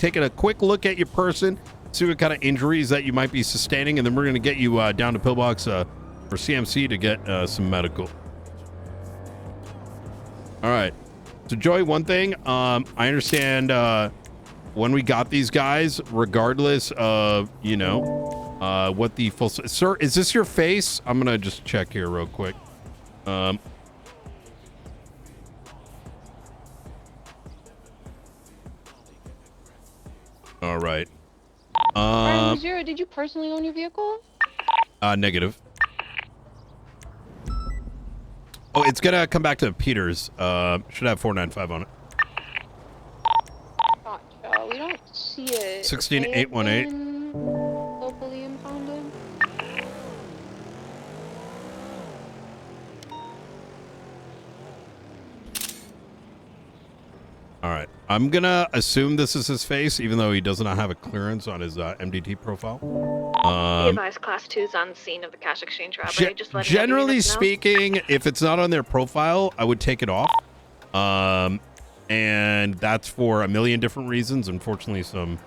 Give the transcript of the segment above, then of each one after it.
taking a quick look at your person, see what kind of injuries that you might be sustaining, and then we're going to get you down to Pillbox or CMC to get some medical. All right. So, Joey, one thing, I understand when we got these guys, regardless of, you know, what the full... Sir, is this your face? I'm going to just check here real quick. All right. Zero, did you personally own your vehicle? Negative. Oh, it's gonna come back to Peter's. Should have 495 on it. Gotcha. We don't see it. 16818. Locally impounded. All right. I'm gonna assume this is his face, even though he does not have a clearance on his MDT profile. Be advised, Class 2's on scene of the cash exchange robbery. Just letting generally speaking, if it's not on their profile, I would take it off. And that's for a million different reasons. Unfortunately, some,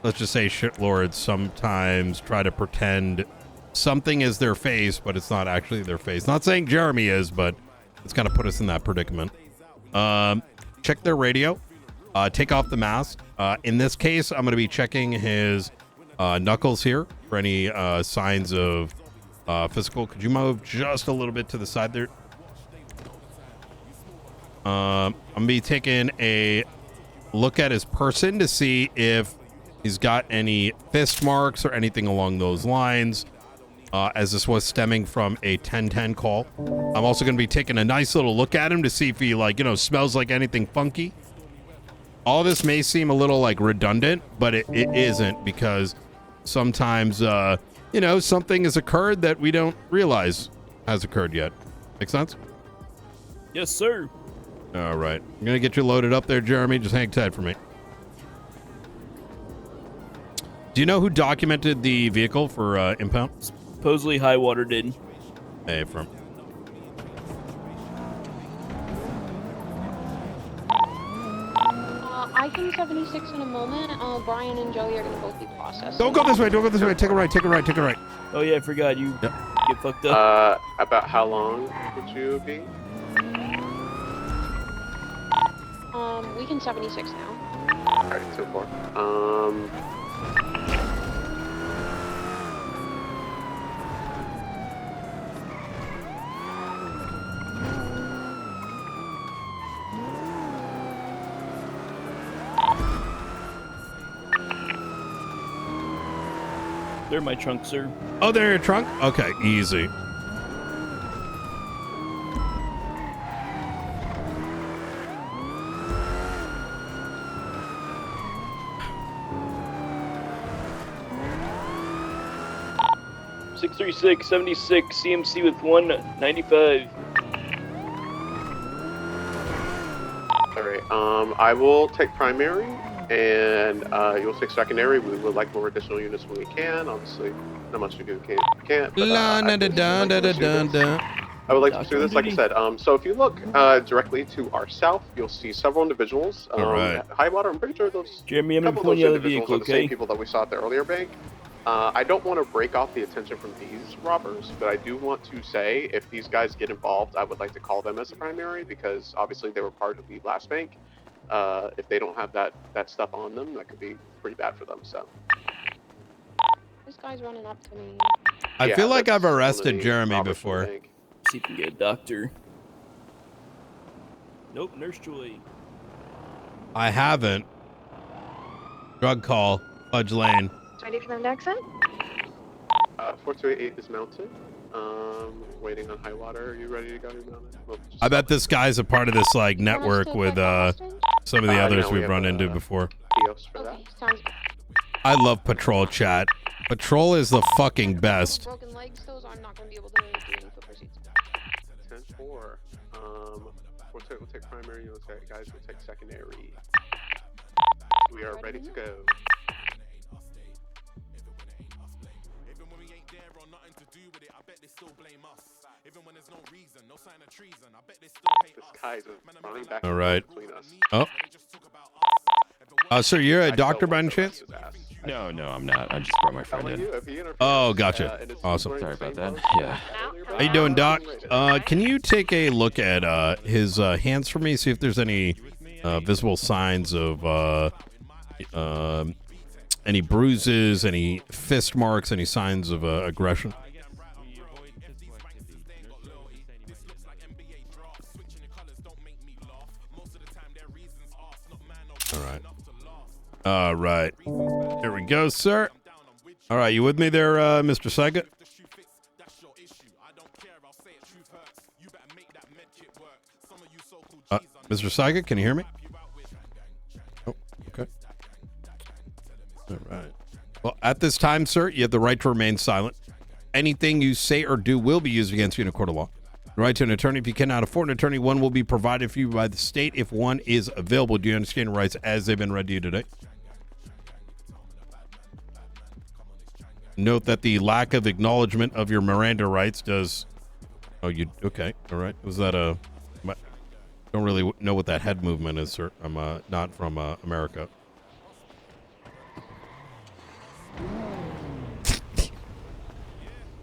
let's just say, shitlords sometimes try to pretend something is their face, but it's not actually their face. Not saying Jeremy is, but it's kind of put us in that predicament. Check their radio. Take off the mask. In this case, I'm going to be checking his knuckles here for any signs of physical. Could you move just a little bit to the side there? I'm going to be taking a look at his person to see if he's got any fist marks or anything along those lines, as this was stemming from a 1010 call. I'm also going to be taking a nice little look at him to see if he, like, you know, smells like anything funky. All this may seem a little, like, redundant, but it isn't, because sometimes, you know, something has occurred that we don't realize has occurred yet. Make sense? Yes, sir. All right. I'm going to get you loaded up there, Jeremy. Just hang tight for me. Do you know who documented the vehicle for impound? Supposedly Highwater did. Hey, from. I can 76 in a moment. Brian and Joey are going to both be processed. Don't go this way. Don't go this way. Take a right. Take a right. Take a right. Oh, yeah, I forgot. You Yep. get fucked up. About how long would you be? We can 76 now. Alright, so far. They're my trunk, sir. Oh, they're your trunk? Okay, easy. (636) 76 CMC with 195. Alright, I will take primary, and you'll take secondary. We would like more additional units when we can. Obviously, not much to do can't. But, I would like to pursue this, like I said. So if you look directly to our south, you'll see several individuals. Right. At Highwater, I'm pretty sure those Jeremy, I'm couple of pulling those you out of the individuals vehicle, are the same okay? people that we saw at the earlier bank. I don't want to break off the attention from these robbers, but I do want to say if these guys get involved, I would like to call them as a primary, because obviously they were part of the last bank. If they don't have that stuff on them, that could be pretty bad for them. So This guy's running up to me. I yeah, feel like that's I've one of arrested the Jeremy robbers from the before. bank. See if we can get a doctor. Nope, Nurse Joy. I haven't. Drug call. Fudge Lane. Ready for them to exit? 4288 is mounted. Waiting on Highwater. Are you ready to go? Well, I bet this guy's a part of this, like, network with some of the others no, we we've have, run into before. POs for that. Okay, sounds good. I love Patrol chat. Patrol is the fucking best. Broken legs, though, so I'm not going to be able to do any foot pursuits. 10-4. We'll take primary. You'll take, guys, we'll take secondary. We are ready to go. This guy is running back All right. between us. Oh. Sir, you're a I still doctor by want any to chance? arrest his ass. No, I'm not. I just brought my friend Telling in. you, if he interferes, Oh, gotcha. and it's Awesome. wearing Sorry the about same that. clothes, Yeah. How you doing, Doc? Can you take a look at his hands for me? See if there's any visible signs of any bruises, any fist marks, any signs of aggression. All right. Here we go, sir. All right, you with me there, Mr. Saget? Mr. Saget, can you hear me? Oh, okay. All right. Well, at this time, sir, you have the right to remain silent. Anything you say or do will be used against you in a court of law. The right to an attorney. If you cannot afford an attorney, one will be provided for you by the state if one is available. Do you understand your rights as they've been read to you today? Note that the lack of acknowledgement of your Miranda rights does... Oh, you... Okay. All right. Was that a... Don't really know what that head movement is, sir. I'm not from America.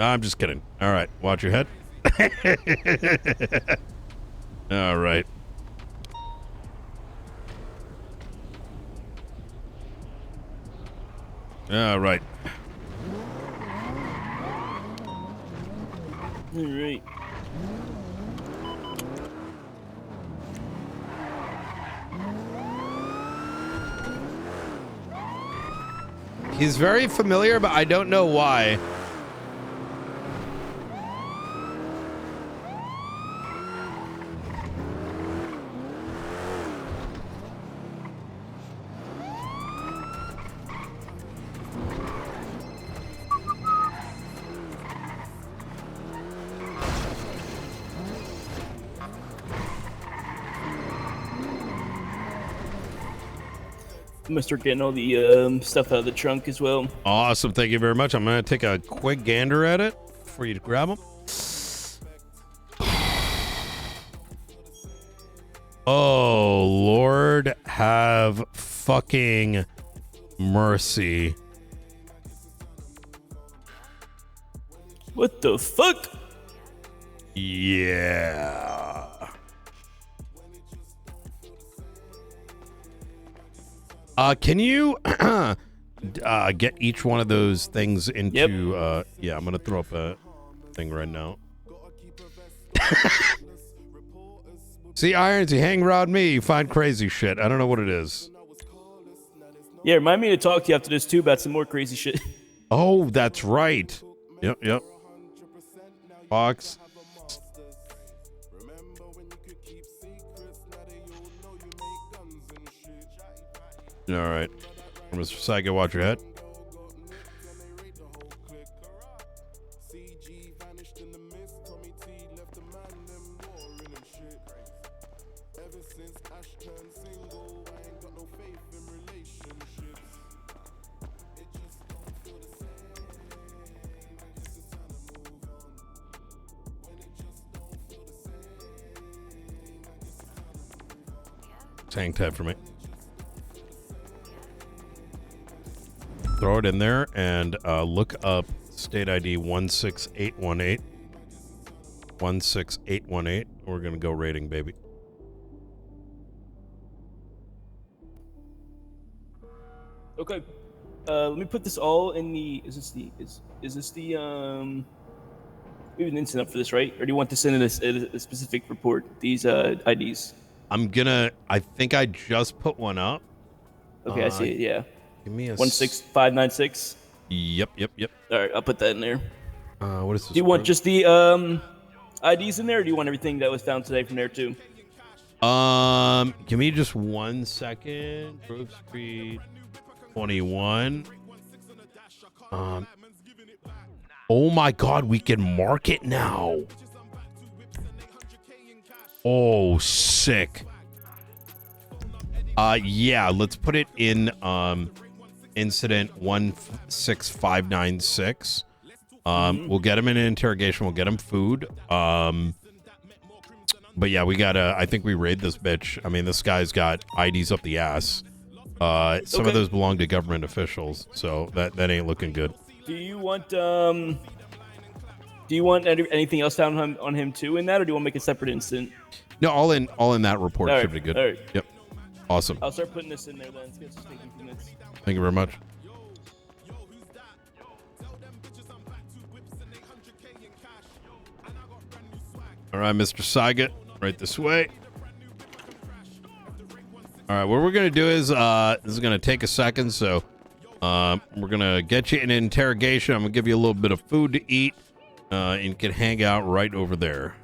I'm just kidding. All right. Watch your head. All right. All right. All right. He's very familiar, but I don't know why. I'm gonna start getting all the stuff out of the trunk as well. Awesome. Thank you very much. I'm going to take a quick gander at it for you to grab them. Oh, Lord have fucking mercy. What the fuck? Yeah. Can you get each one of those things into... Yep. Yeah, I'm going to throw up a thing right now. See, Irons, you hang around me, you find crazy shit. I don't know what it is. Yeah, remind me to talk to you after this too about some more crazy shit. Oh, that's right. Yep. Fox. All right. Mr. Psycho, watch your head. Hang tight for me. Throw it in there and look up state ID 16818. 16818. We're going to go rating, baby. Okay. Let me put this all in the... Is this the... We have an incident for this, right? Or do you want to send in a specific report, these IDs? I'm gonna... I think I just put one up. Okay, I see it, yeah. Give me a... 16596? Yep. All right, I'll put that in there. What is this? Do you want just the IDs in there, or do you want everything that was found today from there, too? Give me just 1 second. Grove Street 21. Oh my God, we can mark it now. Oh, sick. Yeah, let's put it in incident 16596. We'll get him in an interrogation. We'll get him food. But yeah, we gotta. I think we raid this bitch. I mean, this guy's got IDs up the ass. Some of those belong to government officials, so that ain't looking good. Do you want anything else down on him too in that, or do you want to make a separate incident? No, all in that report should be good. All right. Yep. Awesome. I'll start putting this in there then. It's going to take a few minutes. Thank you very much. All right, Mr. Saget, right this way. All right, what we're going to do is, this is going to take a second, so we're going to get you in an interrogation. I'm going to give you a little bit of food to eat, and you can hang out right over there.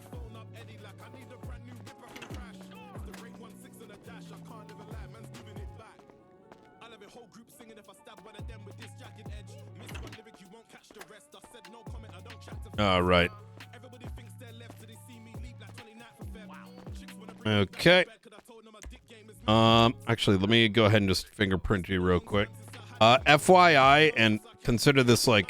All right. Okay. Actually, let me go ahead and just fingerprint you real quick. FYI, and consider this like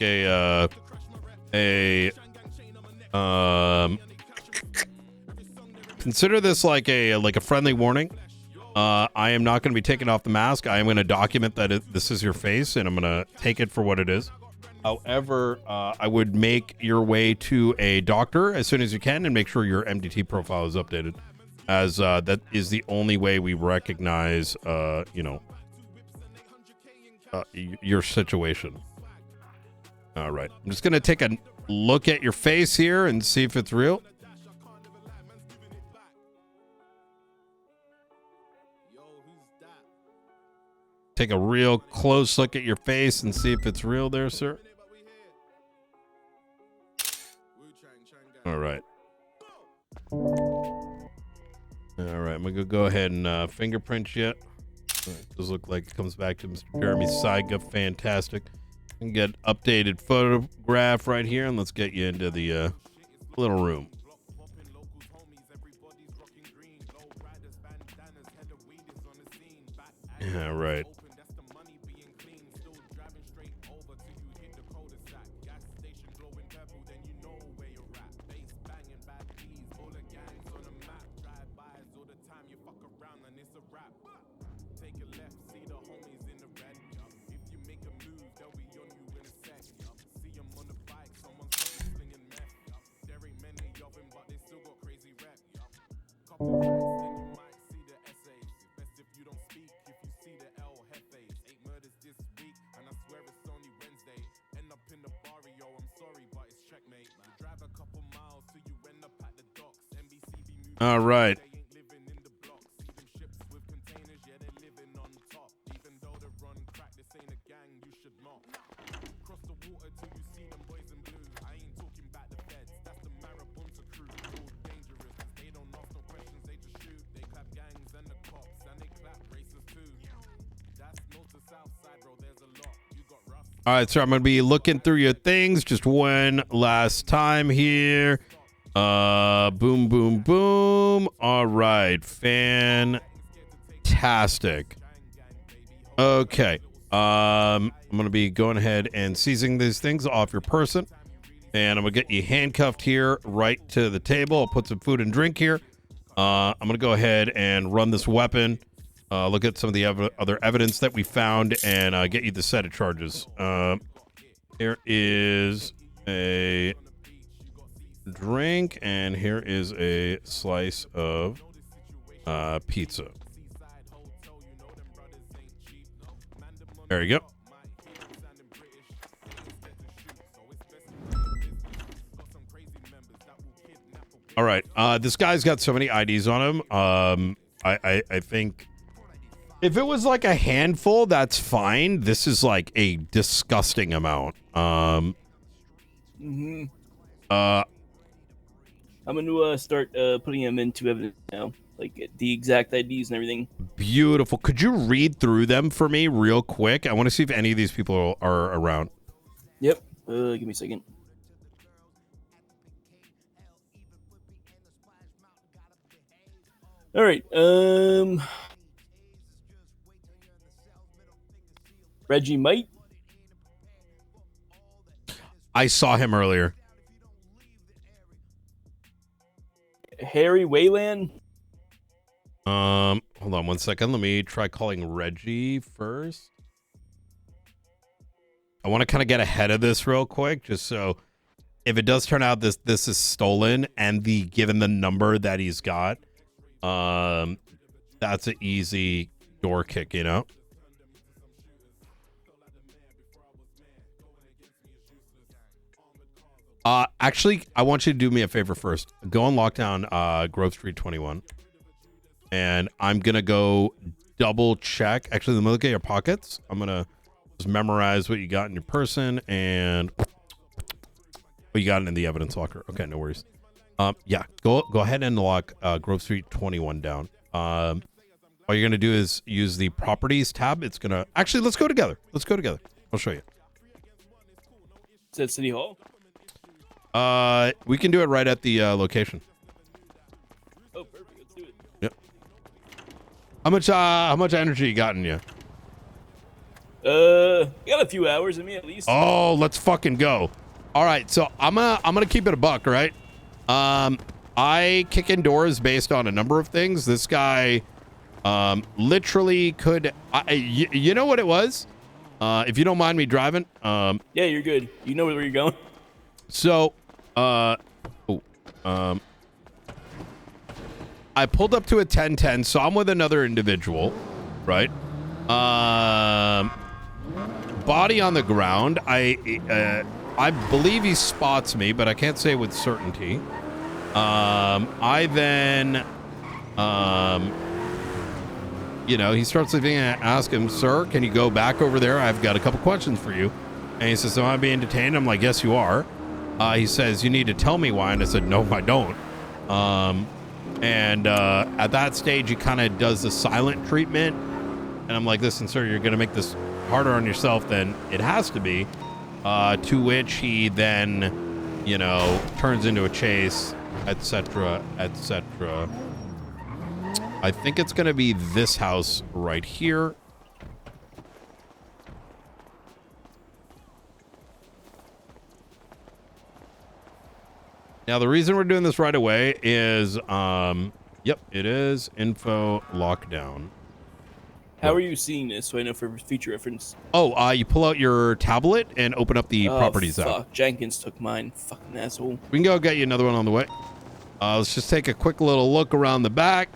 consider this like a friendly warning. I am not going to be taking off the mask. I am going to document that this is your face, and I'm going to take it for what it is. However, I would make your way to a doctor as soon as you can and make sure your MDT profile is updated, as that is the only way we recognize, your situation. All right. I'm just going to take a look at your face here and see if it's real. Take a real close look at your face and see if it's real there, sir. All right. All right, I'm going to go ahead and fingerprint you. Does look like it comes back to Mr. Jeremy Saiga. Fantastic. And get updated photograph right here, and let's get you into the little room. All right. All right. All right, so I'm going to be looking through your things just one last time here. Boom, boom, boom. All right, fantastic. Okay, I'm going to be going ahead and seizing these things off your person. And I'm going to get you handcuffed here right to the table. I'll put some food and drink here. I'm going to go ahead and run this weapon. Look at some of the other evidence that we found and get you the set of charges. Here is a drink, and here is a slice of pizza. There you go. All right. This guy's got so many IDs on him. I think if it was like a handful, that's fine. This is like a disgusting amount. I'm going to start putting them into evidence now, like the exact IDs and everything. Beautiful. Could you read through them for me real quick? I want to see if any of these people are around. Yep. Give me a second. All right. Reggie Might. I saw him earlier. Harry Wayland. Hold on 1 second. Let me try calling Reggie first. I want to kind of get ahead of this real quick, just so if it does turn out this is stolen and given the number that he's got, that's an easy door kick, you know. Actually, I want you to do me a favor first. Go on lockdown, Grove Street 21. And I'm going to go double check. Actually, let me look at your pockets. I'm going to just memorize what you got in your person and what you got in the evidence locker. Okay, no worries. Yeah, go ahead and lock Grove Street 21 down. All you're going to do is use the properties tab. It's going to... Actually, let's go together. I'll show you. Is that City Hall? We can do it right at the location. Oh, perfect. Let's do it. Yep. How much energy you got in you? Got a few hours in me at least. Oh, let's fucking go. All right, so I'm gonna keep it a buck, right? I kick in doors based on a number of things. This guy, literally could. You know what it was? If you don't mind me driving. Yeah, you're good. You know where you're going. So, I pulled up to a 1010, so I'm with another individual, right? Body on the ground. I believe he spots me, but I can't say with certainty. I then, he starts leaving and I ask him, "Sir, can you go back over there? I've got a couple questions for you." And he says, "Am I being detained?" I'm like, "Yes, you are." He says, "You need to tell me why." And I said, "No, I don't." At that stage, he kind of does the silent treatment. And I'm like, "Listen, sir, you're going to make this harder on yourself than it has to be." To which he then, turns into a chase, etc., etc. I think it's going to be this house right here. Now, the reason we're doing this right away is, yep, it is info lockdown. How are you seeing this so I know for future reference? Oh, you pull out your tablet and open up the properties app. Fuck, Jenkins took mine. Fucking asshole. We can go get you another one on the way. Let's just take a quick little look around the back.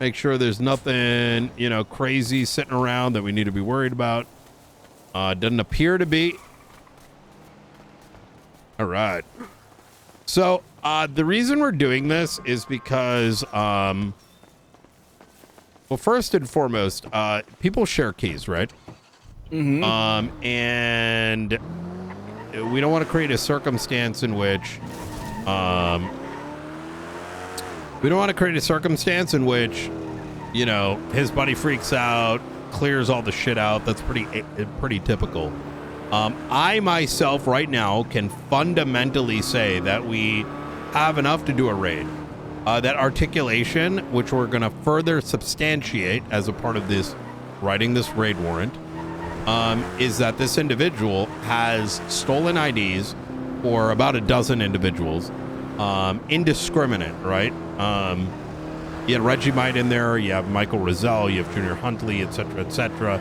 Make sure there's nothing, crazy sitting around that we need to be worried about. Doesn't appear to be. All right. So, the reason we're doing this is because, well, first and foremost, people share keys, right? Mm-hmm. And we don't want to create a circumstance in which, his buddy freaks out, clears all the shit out. That's pretty typical. I myself right now can fundamentally say that we have enough to do a raid. That articulation, which we're going to further substantiate as a part of this, writing this raid warrant, is that this individual has stolen IDs for about a dozen individuals. Indiscriminate, right? You had Reggie Might in there, you have Michael Rizal, you have Junior Huntley, etc., etc.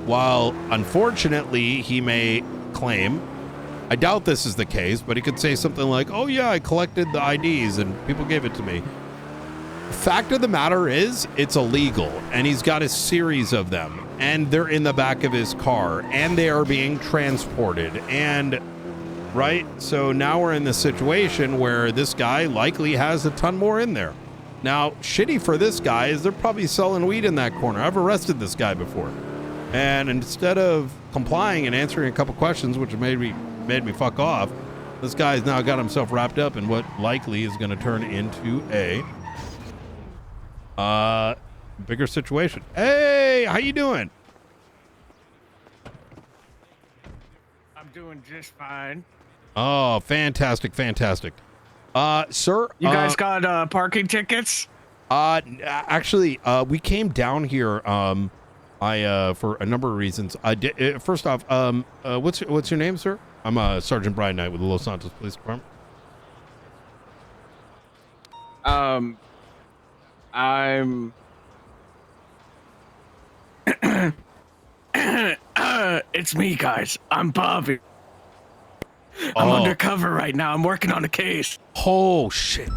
While unfortunately he may claim, I doubt this is the case, but he could say something like, "Oh yeah, I collected the IDs and people gave it to me." Fact of the matter is, it's illegal, and he's got a series of them, and they're in the back of his car, and they are being transported, and right? So now we're in the situation where this guy likely has a ton more in there. Now, shitty for this guy is they're probably selling weed in that corner. I've arrested this guy before. And instead of complying and answering a couple questions, which made me fuck off, this guy's now got himself wrapped up in what likely is going to turn into a bigger situation. Hey, how you doing? I'm doing just fine. Oh, fantastic, fantastic. Sir, you guys got parking tickets? Actually, we came down here for a number of reasons. First off, what's your name, sir? I'm Sergeant Brian Knight with the Los Santos Police Department. I'm. It's me, guys. I'm Bobby. I'm Oh. undercover right now. I'm working on a case. Oh shit.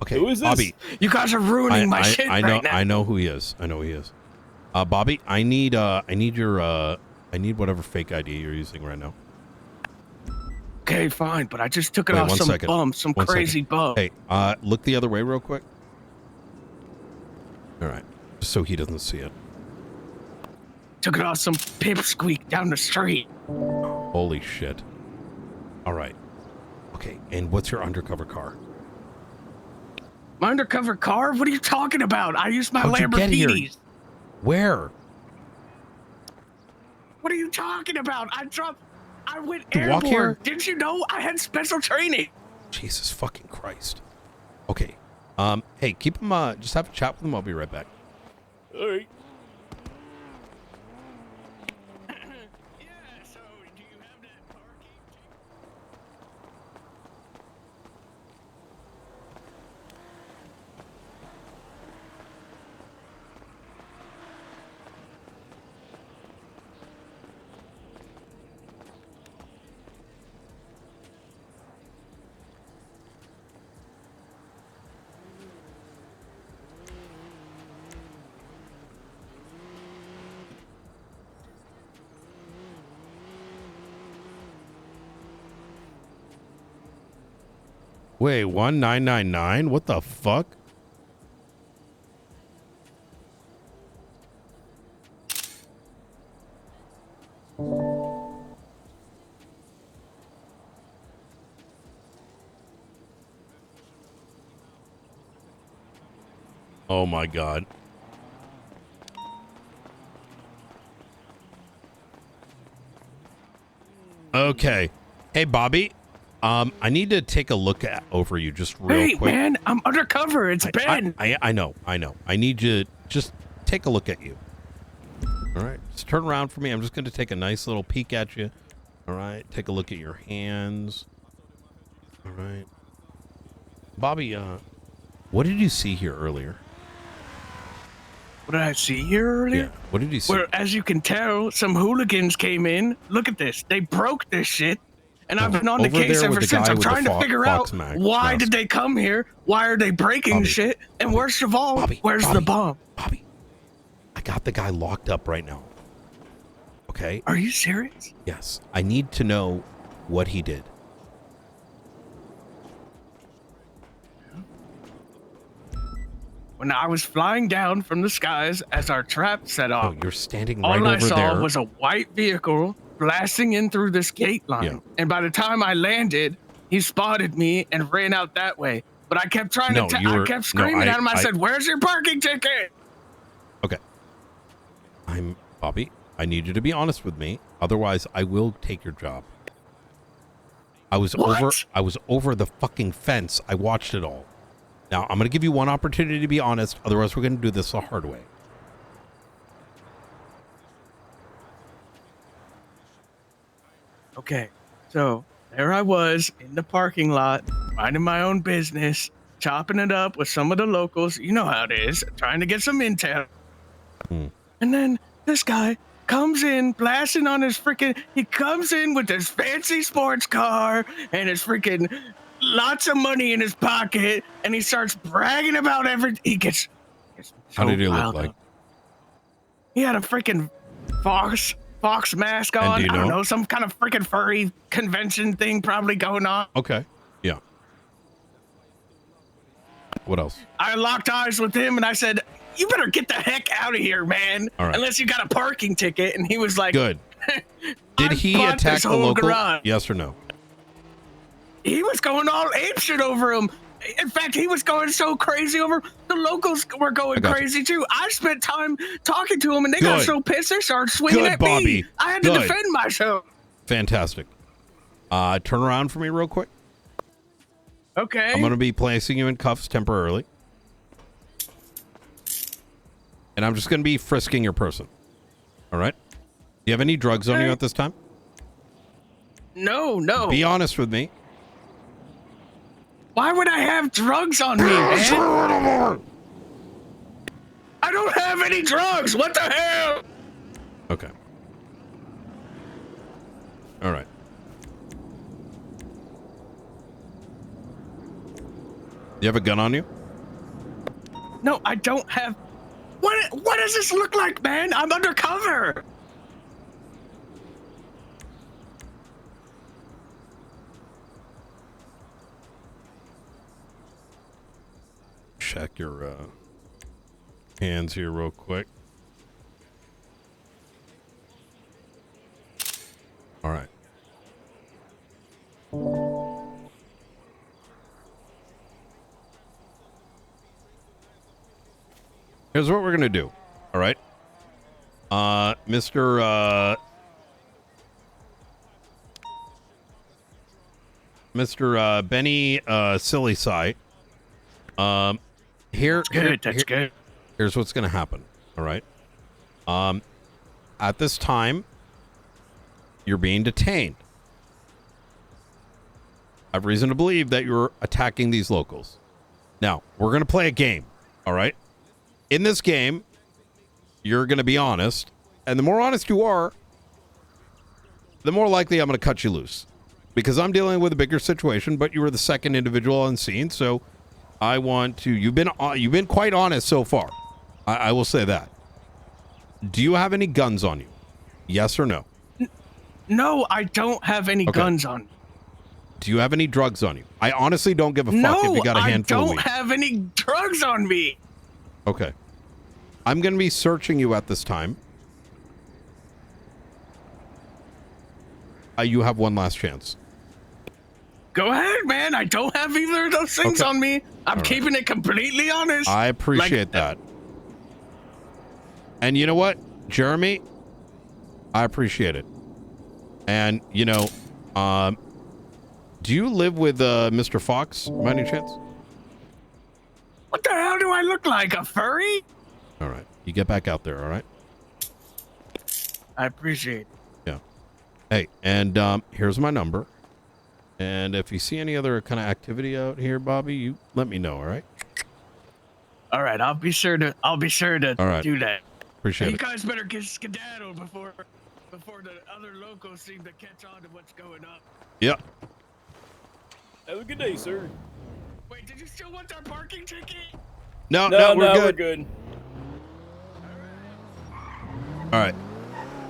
Okay, Who is this? Bobby. You guys are ruining my shit I know, right now. I know who he is. I know who he is. Bobby, I need your I need whatever fake ID you're using right now. Okay, fine, but I just took it Wait, off one some second. bum, some One crazy second. bum. Hey, look the other way real quick. All right, just so he doesn't see it. Took it off some pipsqueak down the street. Holy shit. All right. Okay, and what's your undercover car? My undercover car? What are you talking about? I used my How'd you get here? Lamborghinis. Where? What are you talking about? I went You walk here? airborne. Didn't you know I had special training? Jesus fucking Christ. Okay. Hey, keep him, just have a chat with him. I'll be right back. All right. Yeah, so do you have that parking ticket? Wait, 1999? What the fuck? Oh my god. Okay. Hey, Bobby. I need to take a look over you just real Hey, quick. man, I'm undercover. It's Ben. I know. I need you to just take a look at you. All right. Just turn around for me. I'm just going to take a nice little peek at you. All right. Take a look at your hands. All right. Bobby, what did you see here earlier? What did I see here earlier? Yeah. What did you see? Well, as you can tell, some hooligans came in. Look at this. They broke this shit. And I've been on the over case there ever with the since. guy I'm with the trying to figure out why mask. did they come here? Why are they breaking Bobby, shit? And worst of all, Bobby, where's the bomb? Bobby, I got the guy locked up right now. Okay? Are you serious? Yes. I need to know what he did. When I was flying down from the skies as our trap set off, Oh, you're standing right all I over saw there. was a white vehicle blasting in through this gate line. Yeah. And by the time I landed, he spotted me and ran out that way. But I kept trying No, to, you I were- kept screaming no, at him. I I- said, "Where's your parking ticket?" Okay. I'm Bobby. I need you to be honest with me. Otherwise, I will take your job. I was What? over the fucking fence. I watched it all. Now, I'm going to give you one opportunity to be honest. Otherwise, we're going to do this the hard way. Okay, so there I was in the parking lot, minding my own business, chopping it up with some of the locals. You know how it is, trying to get some intel. Hmm. And then this guy comes in, blasting on his freaking. He comes in with his fancy sports car and his freaking lots of money in his pocket, and he starts bragging about everything. He gets How so did he look riled like? up. He had a freaking fox mask And on. do you I don't know? know, some kind of freaking furry convention thing probably going on. Okay. Yeah. What else? I locked eyes with him and I said, "You better get the heck out of here, man. All right. Unless you got a parking ticket." And he was like, Good. Did "I he bought attack this the whole local? garage." Yes or no? He was going all apeshit over him. In fact, he was going so crazy over him. The locals were going got you. crazy too. I spent time talking to him and they got Good. so pissed they started swinging Good, at Bobby. me. I had to Good. defend myself. Fantastic. Turn around for me real quick. Okay. I'm going to be placing you in cuffs temporarily. And I'm just going to be frisking your person. All right? Do you have any drugs on you Okay. at this time? No. Be honest with me. Why would I have drugs on me, man? I don't have any drugs. What the hell? Okay. All right. You have a gun on you? No, I don't have. What does this look like, man? I'm undercover. Check your hands here real quick. All right. Here's what we're gonna do. All right. Mr. Benny Silly Sight. Good. Here's what's gonna happen. All right. At this time, you're being detained. I have reason to believe that you're attacking these locals. Now, we're gonna play a game. All right. In this game, you're going to be honest, and the more honest you are, the more likely I'm going to cut you loose, because I'm dealing with a bigger situation. But you were the second individual on scene, so I want to. You've been quite honest so far. I will say that. Do you have any guns on you? Yes or no? No, I don't have any guns on me. Do you have any drugs on you? I honestly don't give a fuck if you got a handful of weed. No, I don't have any drugs on me. Okay. I'm going to be searching you at this time. You have one last chance. Go ahead, man. I don't have either of those things on me. I'm keeping it completely honest. I appreciate that. And you know what, Jeremy? I appreciate it. And, you know, do you live with Mr. Fox by any chance? What the hell do I look like? A furry? All right. You get back out there, all right? I appreciate it. Yeah. Hey, and here's my number. And if you see any other kind of activity out here, Bobby, you let me know, all right? All right, I'll be sure to do that. Appreciate You it. guys better get skedaddled before the other locals seem to catch on to what's going on. Yep. Have a good day, sir. Wait, did you still want that parking ticket? No, No, we're we're good. good. All right.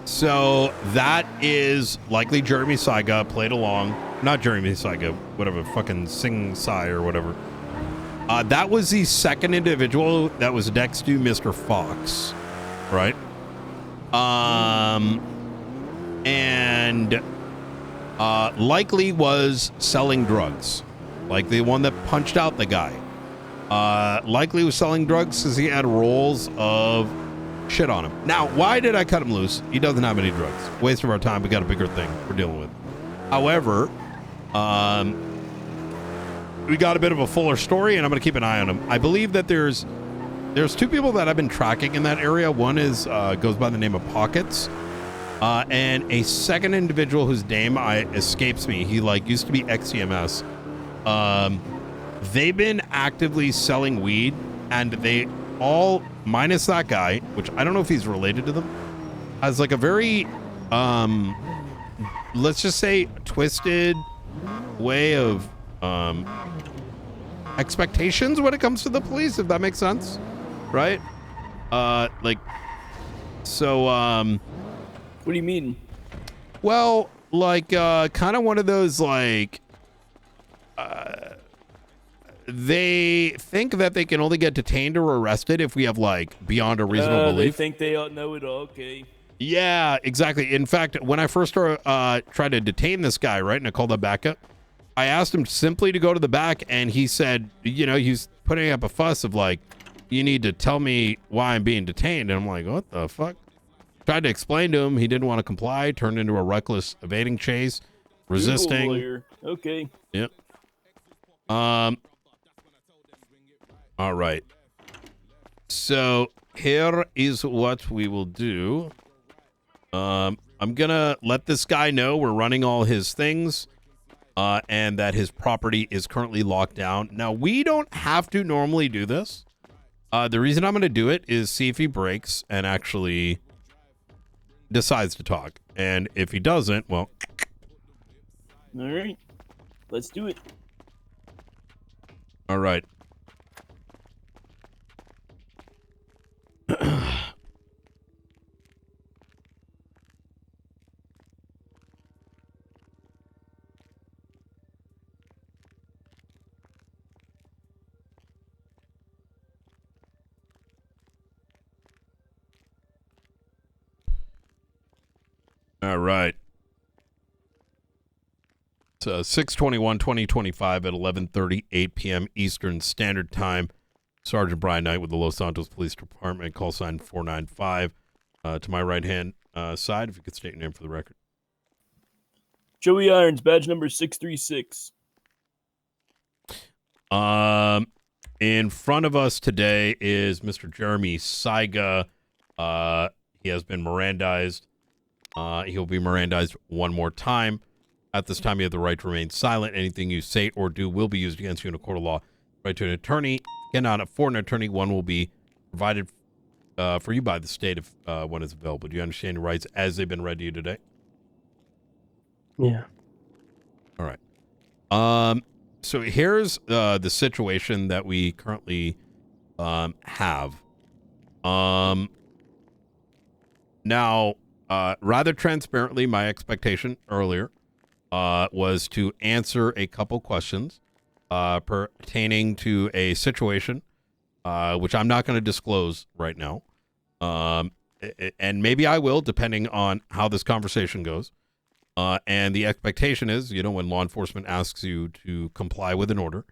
So that is likely Jeremy Saiga played along. Not Jeremy Saiga, whatever, fucking Sing Sai or whatever. That was the second individual that was next to Mr. Fox, right? And likely was selling drugs, like the one that punched out the guy. Likely was selling drugs because he had rolls of shit on him. Now, why did I cut him loose? He doesn't have any drugs. Waste of our time. We got a bigger thing we're dealing with. However, we got a bit of a fuller story, and I'm going to keep an eye on him. I believe that there's two people that I've been tracking in that area. One is goes by the name of Pockets, and a second individual whose name escapes me. He used to be XCMS. They've been actively selling weed, and they all, minus that guy, which I don't know if he's related to them, has a very let's just say twisted way of expectations when it comes to the police, if that makes sense, right? So what do you mean? Well, kind of one of those they think that they can only get detained or arrested if we have beyond a reasonable belief. They think they know it all. Okay. Yeah, exactly. In fact, when I first tried to detain this guy, right, and I called him back up, I asked him simply to go to the back, and he said, he's putting up a fuss of you need to tell me why I'm being detained. And I'm like, what the fuck? Tried to explain to him. He didn't want to comply. Turned into a reckless evading chase, resisting. Okay. Yep. All right. So here is what we will do. I'm gonna let this guy know we're running all his things. and that his property is currently locked down. Now, we don't have to normally do this. The reason I'm going to do it is see if he breaks and actually decides to talk. And if he doesn't, well... All right. Let's do it. All right. All right. It's 6/21/2025 at 11:38 p.m. Eastern Standard Time. Sergeant Brian Knight with the Los Santos Police Department, call sign 495. To my right-hand side, if you could state your name for the record. Joey Irons, badge number 636. In front of us today is Mr. Jeremy Saiga. He has been Mirandized. He'll be Mirandized one more time. At this time, you have the right to remain silent. Anything you say or do will be used against you in a court of law. Right to an attorney. Cannot afford an attorney. One will be provided for you by the state if one is available. Do you understand your rights as they've been read to you today? Yeah. All right. So here's the situation that we currently have. Now, rather transparently, my expectation earlier was to answer a couple questions pertaining to a situation which I'm not going to disclose right now. And maybe I will, depending on how this conversation goes. And the expectation is, when law enforcement asks you to comply with an order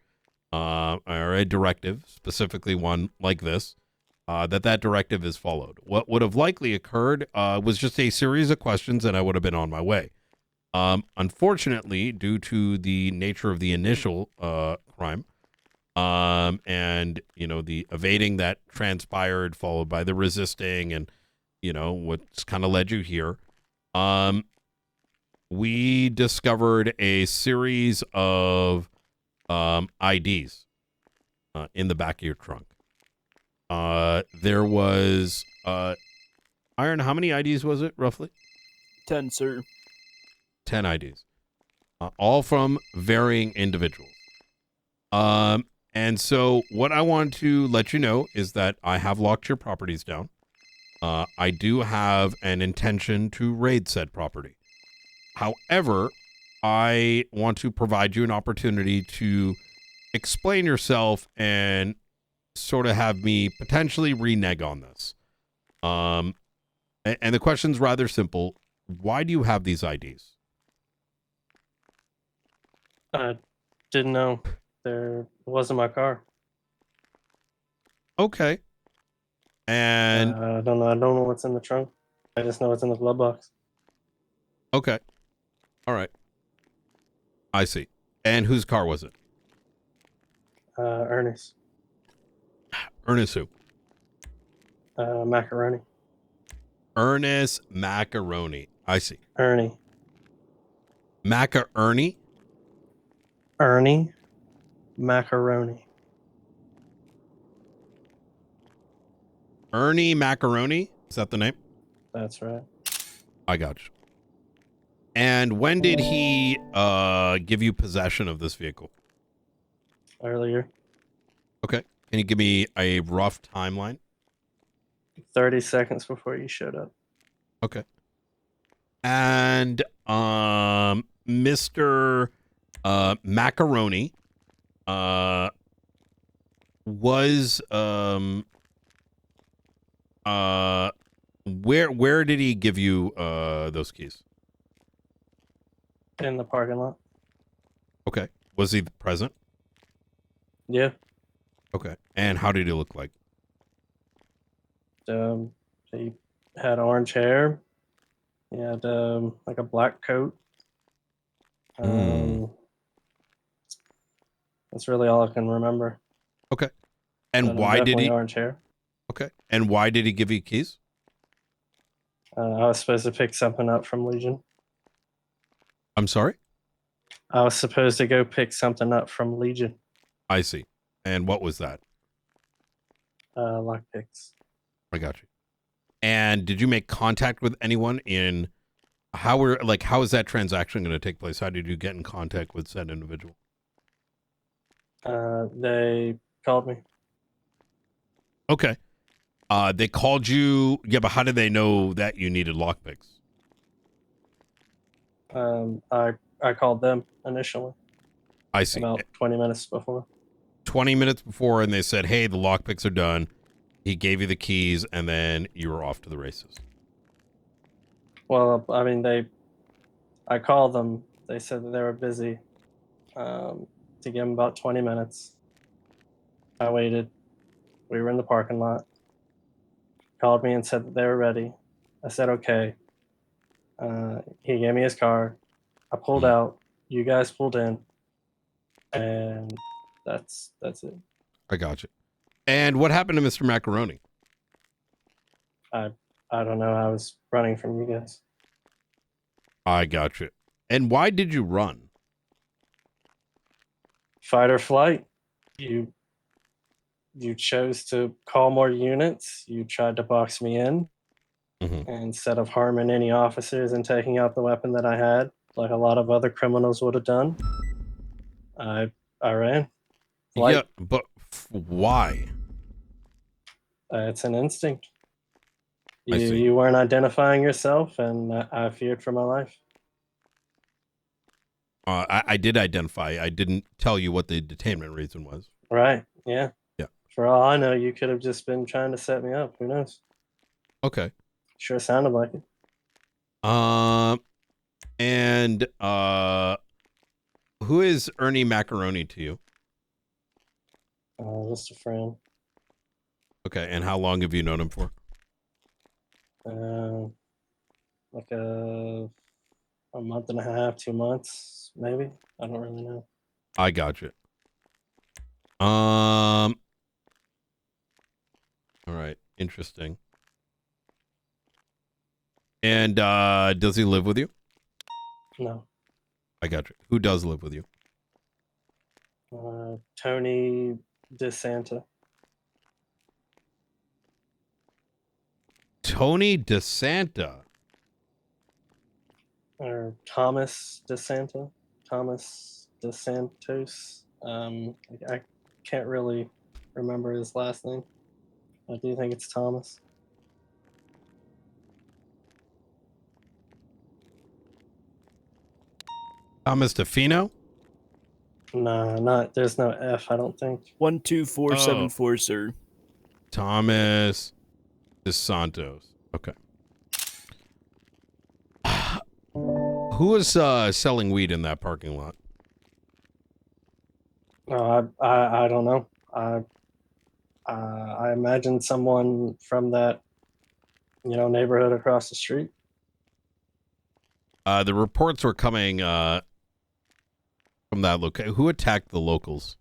or a directive, specifically one like this, that directive is followed. What would have likely occurred was just a series of questions, and I would have been on my way. Unfortunately, due to the nature of the initial crime, and the evading that transpired, followed by the resisting, and what's kind of led you here, we discovered a series of IDs in the back of your trunk. There was Iron. How many IDs was it roughly? 10, sir. 10 IDs, all from varying individuals. And so what I want to let you know is that I have locked your properties down. I do have an intention to raid said property. However, I want to provide you an opportunity to explain yourself and sort of have me potentially renege on this. And the question's rather simple. Why do you have these IDs? I didn't know. There wasn't my car. Okay. And I don't know. I don't know what's in the trunk. I just know what's in the glove box. okay. All right. I see. And whose car was it? Ernest. Ernest who? Macaroni. Ernest Macaroni. I see. Ernie. Macaroni? Ernie. Macaroni. Ernie Macaroni? Is that the name? That's right. I got you. And when did he give you possession of this vehicle? Earlier. Okay. Can you give me a rough timeline? 30 seconds before you showed up. Okay. And Mr. Macaroni was where did he give you those keys? In the parking lot. Okay. Was he present? Yeah. Okay. And how did he look like? He had orange hair. He had like a black coat. That's really all I can remember. Okay. And But why did definitely he? orange hair. Okay. And why did he give you keys? I was supposed to pick something up from Legion. I'm sorry? I was supposed to go pick something up from Legion. I see. And what was that? Lockpicks. I got you. And did you make contact with anyone in how is that transaction going to take place? How did you get in contact with said individual? They called me. Okay. They called you. Yeah, but how did they know that you needed lockpicks? I called them initially. I see. About 20 minutes before. 20 minutes before, and they said, hey, the lockpicks are done. He gave you the keys, and then you were off to the races. Well, I mean, I called them. They said that they were busy. To give them about 20 minutes. I waited. We were in the parking lot. Called me and said that they were ready. I said, okay. He gave me his car. I pulled out. You guys pulled in. And that's it. I got you. And what happened to Mr. Macaroni? I don't know. I was running from you guys. I got you. And why did you run? Fight or flight. You chose to call more units. You tried to box me in. Mm-hmm. Instead of harming any officers and taking out the weapon that I had, like a lot of other criminals would have done. I ran. Flight. Yeah, but why? It's an instinct. I see. You weren't identifying yourself, and I feared for my life. I did identify. I didn't tell you what the detainment reason was. Right. Yeah. Yeah. For all I know, you could have just been trying to set me up. Who knows? Okay. Sure sounded like it. And who is Ernie Macaroni to you? Just a friend. Okay, and how long have you known him for? Like a month and a half, 2 months, maybe. I don't really know. I got you. All right, interesting. And does he live with you? No. I got you. Who does live with you? Tony DeSanta. Tony DeSanta. Or Thomas DeSanta. Thomas DeSantos. I can't really remember his last name. I do think it's Thomas. Thomas DeFino? Nah, not. There's no F. I don't think. 12474, sir. Thomas DeSantos. Okay. Who was selling weed in that parking lot? I don't know. I imagine someone from that, neighborhood across the street. The reports were coming from that location. Who attacked the locals?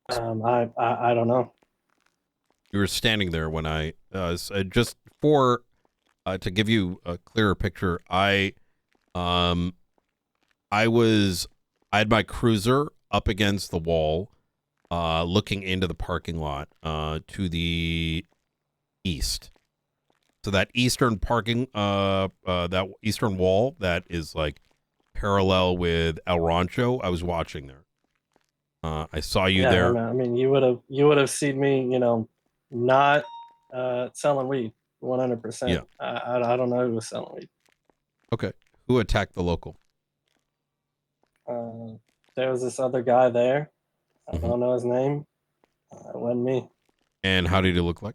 I don't know. You were standing there when I just for to give you a clearer picture. I had my cruiser up against the wall, looking into the parking lot to the east. So that eastern parking, that eastern wall that is like parallel with El Rancho, I was watching there. I saw you there. I mean, you would have seen me, not selling weed, 100%. Yeah. I don't know who was selling weed. Okay. Who attacked the local? There was this other guy there. I Mm-hmm. don't know his name. It wasn't me. And how did he look like?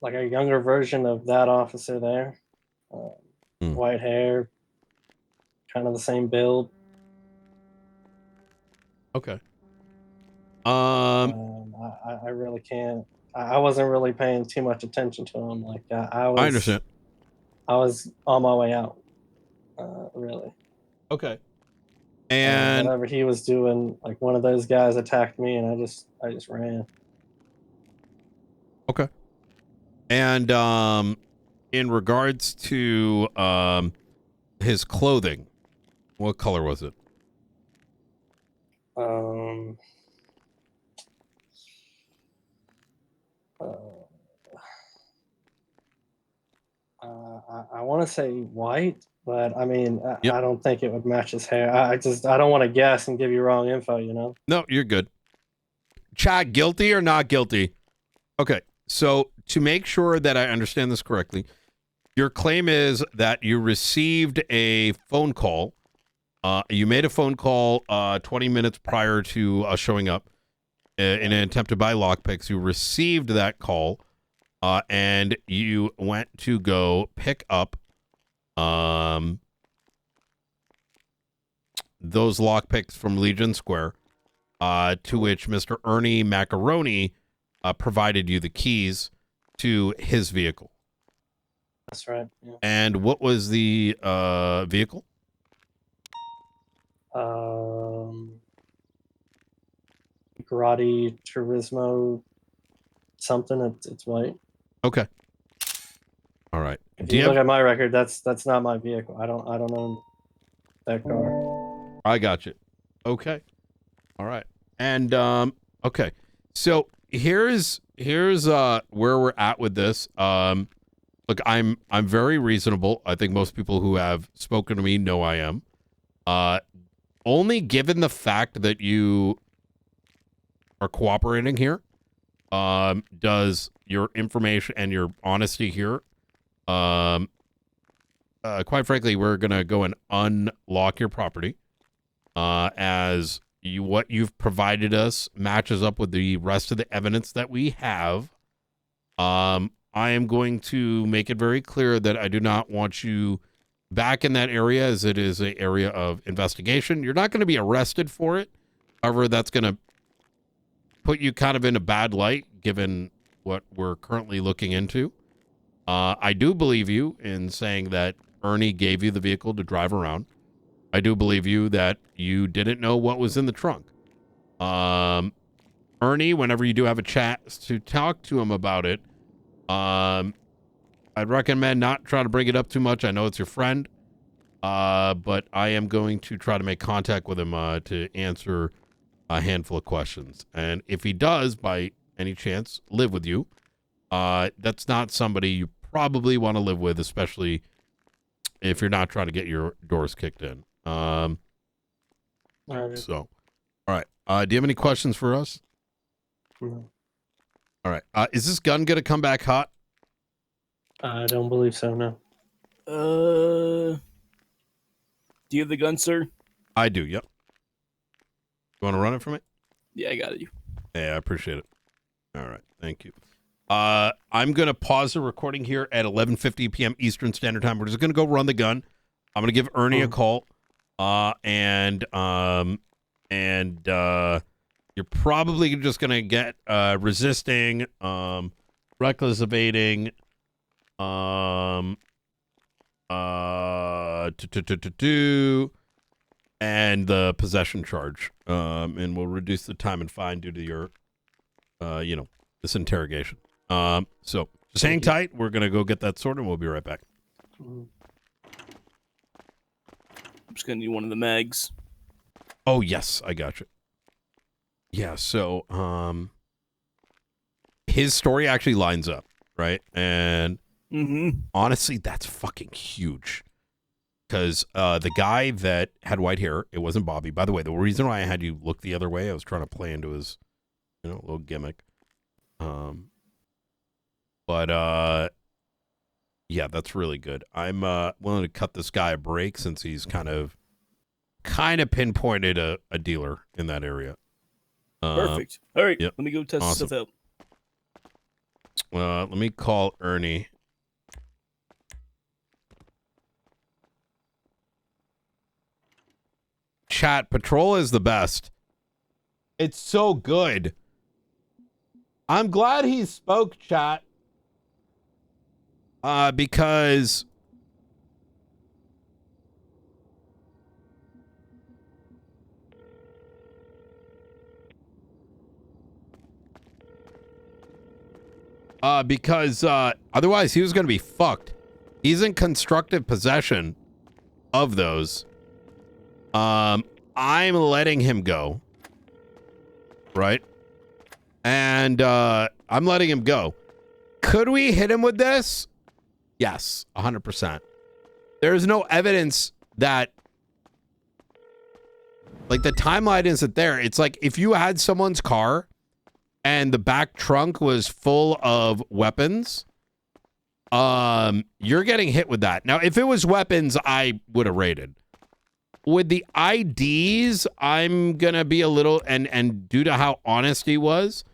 Like a younger version of that officer there. White hair, kind of the same build. Okay. I really can't. I wasn't really paying too much attention to him. Like I understand. I was on my way out. Really. Okay. And whatever he was doing, like one of those guys attacked me, and I just ran. Okay. And in regards to his clothing, what color was it? Um, I want to say white, but I mean, Yep. I don't think it would match his hair. I don't want to guess and give you wrong info, you know? No, you're good. Chat, guilty or not guilty? Okay, so to make sure that I understand this correctly, your claim is that you received a phone call. You made a phone call 20 minutes prior to showing up in an attempt to buy lockpicks. You received that call, and you went to go pick up those lockpicks from Legion Square, to which Mr. Ernie Macaroni provided you the keys to his vehicle. That's right. Yeah. And what was the vehicle? Grotti Turismo something. It's white. Okay. All right. If you look at my record, that's not my vehicle. I don't own that car. I got you. Okay. All right. And okay. So here's where we're at with this. Look, I'm very reasonable. I think most people who have spoken to me know I am. Only given the fact that you are cooperating here, does your information and your honesty here, quite frankly, we're gonna go and unlock your property, as what you've provided us matches up with the rest of the evidence that we have. I am going to make it very clear that I do not want you back in that area, as it is an area of investigation. You're not going to be arrested for it. However, that's going to put you kind of in a bad light, given what we're currently looking into. I do believe you in saying that Ernie gave you the vehicle to drive around. I do believe you that you didn't know what was in the trunk. Ernie, whenever you do have a chat to talk to him about it, I'd recommend not trying to bring it up too much. I know it's your friend, but I am going to try to make contact with him to answer a handful of questions. And if he does, by any chance, live with you, that's not somebody you probably want to live with, especially if you're not trying to get your doors kicked in. So, all right. Do you have any questions for us? No. All right. Is this gun going to come back hot? I don't believe so, no. Do you have the gun, sir? I do, yep. You want to run it for me? Yeah, I got it. Yeah, I appreciate it. All right. Thank you. I'm going to pause the recording here at 11:50 p.m. Eastern Standard Time. We're just going to go run the gun. I'm going to give Ernie a call. And you're probably just going to get resisting, reckless evading, and the possession charge. And we'll reduce the time and fine due to your, this interrogation. So just hang tight. We're going to go get that sorted, and we'll be right back. I'm just going to need one of the mags. Oh, yes. I got you. Yeah, so his story actually lines up, right? And honestly, that's fucking huge. Because the guy that had white hair, it wasn't Bobby. By the way, the reason why I had you look the other way, I was trying to play into his, little gimmick. Yeah, that's really good. I'm willing to cut this guy a break since he's kind of pinpointed a dealer in that area. Perfect. All right, yep. Let me go test Awesome. stuff out. Let me call Ernie. Chat, Patrol is the best. It's so good. I'm glad he spoke, chat. Because Otherwise, he was going to be fucked. He's in constructive possession of those. I'm letting him go. Right? And I'm letting him go. Could we hit him with this? Yes, 100%. There's no evidence that, like, the timeline isn't there. It's like if you had someone's car and the back trunk was full of weapons, you're getting hit with that. Now, if it was weapons, I would have raided. With the IDs, I'm going to be a little, and due to how honest he was,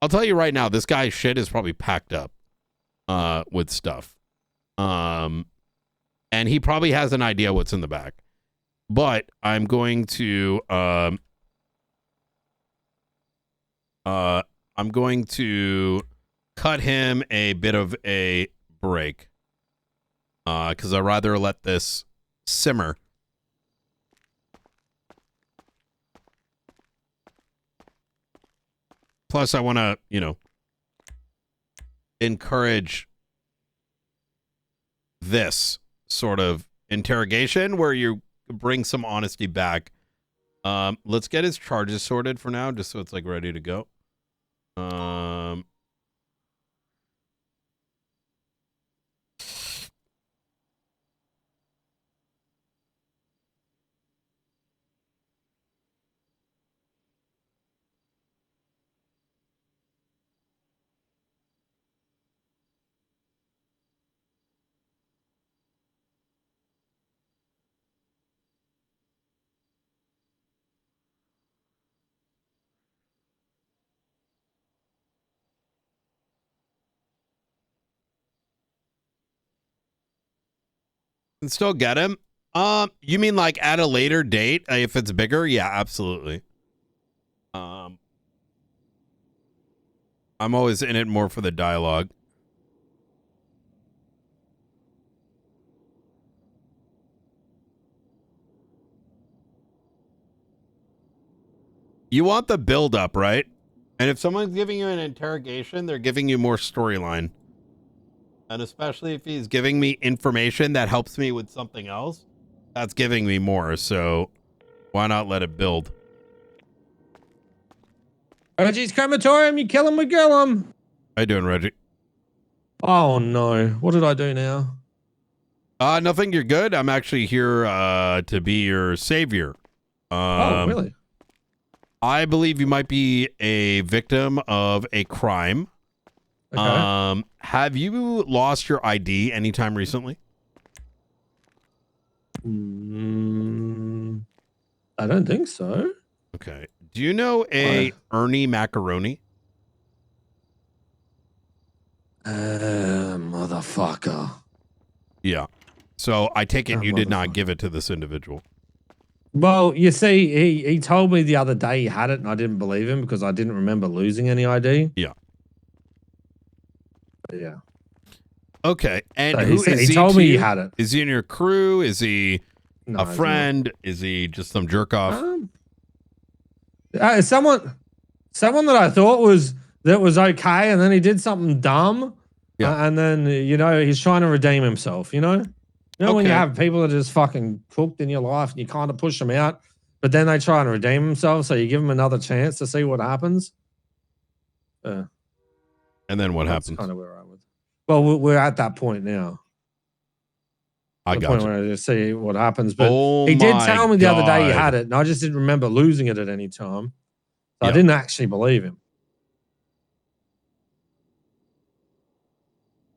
I'll tell you right now, this guy's shit is probably packed up with stuff. And he probably has an idea what's in the back. But I'm going to cut him a bit of a break. Because I'd rather let this simmer. Plus, I want to, encourage this sort of interrogation where you bring some honesty back. Let's get his charges sorted for now, just so it's like ready to go. Can still get him. You mean like at a later date if it's bigger? Yeah, absolutely. I'm always in it more for the dialogue. You want the build up, right? And if someone's giving you an interrogation, they're giving you more storyline. And especially if he's giving me information that helps me with something else, that's giving me more. So why not let it build? Reggie's crematorium, you kill him, we kill him. How you doing, Reggie? Oh no, what did I do now? Nothing, you're good. I'm actually here to be your savior. Oh, really? I believe you might be a victim of a crime. Okay. Have you lost your ID anytime recently? I don't think so. Okay. Do you know a Ernie Macaroni? Motherfucker. Yeah. So I take it you did not give it to this individual. Well, you see, he told me the other day he had it, and I didn't believe him because I didn't remember losing any ID. Yeah. Yeah. Okay. And so he told me he had it. Is he in your crew? Is he a friend? Is he just some jerk off? Someone that I thought was okay, and then he did something dumb. Yeah. And then he's trying to redeem himself. When you have people that are just fucking cooked in your life, and you kind of push them out, but then they try and redeem themselves, so you give them another chance to see what happens. And then what happens? Kind of where I was. Well, we're at that point now. I got you. Where I just see what happens. But he did tell me the other day he had it, and I just didn't remember losing it at any time. So I didn't actually believe him.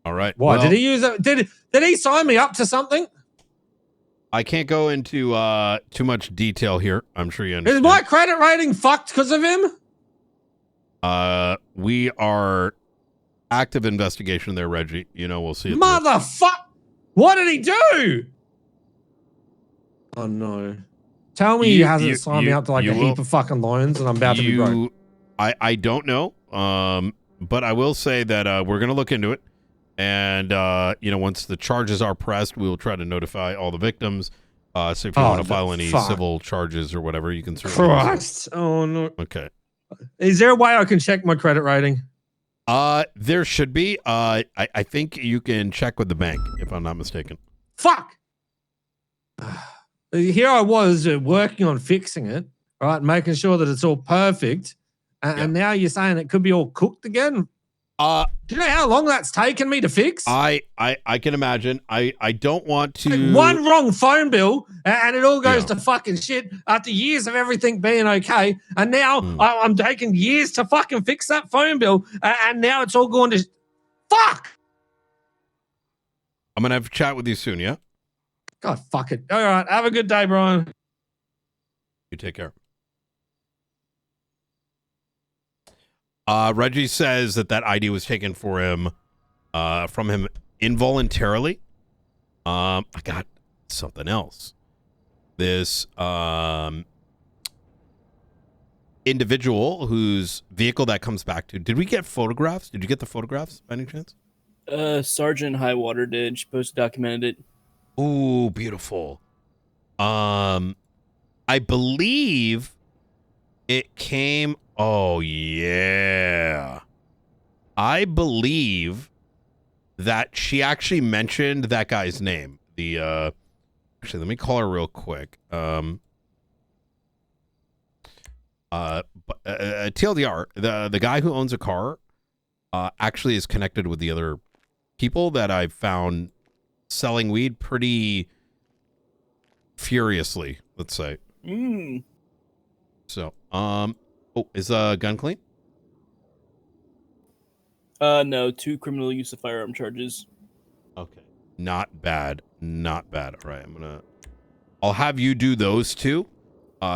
All right. Why well, did he use it? Did he sign me up to something? I can't go into too much detail here. I'm sure you understand. Is my credit rating fucked because of him? We are active investigation there, Reggie. We'll see it. Motherfuck! What did he do? Oh no! Tell me he hasn't signed me up to like a heap of fucking loans, and I'm about to be broke. I don't know. But I will say that we're gonna look into it, and once the charges are pressed, we will try to notify all the victims. So if you want to file any civil charges or whatever, you can certainly. Christ! Oh no. Okay. Is there a way I can check my credit rating? There should be. I think you can check with the bank if I'm not mistaken. Fuck. Here I was working on fixing it, right, making sure that it's all perfect, and now you're saying it could be all cooked again. Do you know how long that's taken me to fix? I can imagine. I don't want to. One wrong phone bill and it all goes to fucking shit after years of everything being okay. And now I'm taking years to fucking fix that phone bill and now it's all going to fuck. I'm going to have a chat with you soon, yeah? God, fuck it. All right. Have a good day, Brian. You take care. Reggie says that ID was taken for him, from him involuntarily. I got something else. This individual whose vehicle that comes back to. Did we get photographs? Did you get the photographs by any chance? Sergeant Highwater did. She documented it. Ooh, beautiful. I believe it came. Oh, yeah. I believe that she actually mentioned that guy's name. Actually, let me call her real quick. TLDR, the guy who owns a car, actually is connected with the other people that I've found selling weed pretty furiously, let's say. So, is gun clean? No, 2 criminal use of firearm charges. Okay. Not bad. Not bad. All right, I'll have you do those 2,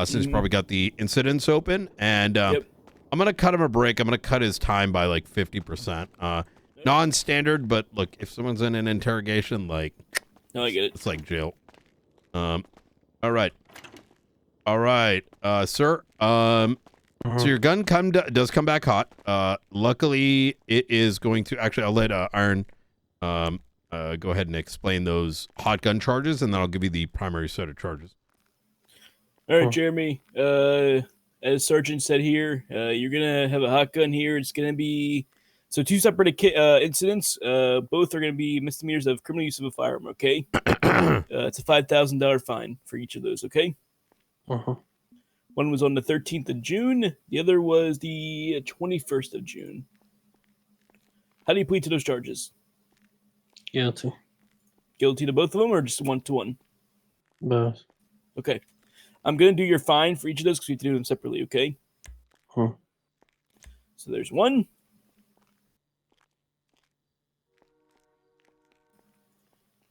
since you probably got the incidents open, and I'm gonna cut him a break. I'm gonna cut his time by like 50%. Non-standard, but look, if someone's in an interrogation, like, no, I get it. It's like jail. All right, sir. So your gun does come back hot. Luckily, it is going to actually. I'll let Iron go ahead and explain those hot gun charges, and then I'll give you the primary set of charges. All right, Jeremy. As Sergeant said here, you're gonna have a hot gun here. It's gonna be 2 separate incidents. Both are gonna be misdemeanors of criminal use of a firearm. Okay. It's a $5,000 fine for each of those. Okay. One was on the 13th of June. The other was the 21st of June. How do you plead to those charges? Guilty. Guilty to both of them or just 1 to 1? Both. Okay. I'm going to do your fine for each of those because we have to do them separately, okay? So there's 1.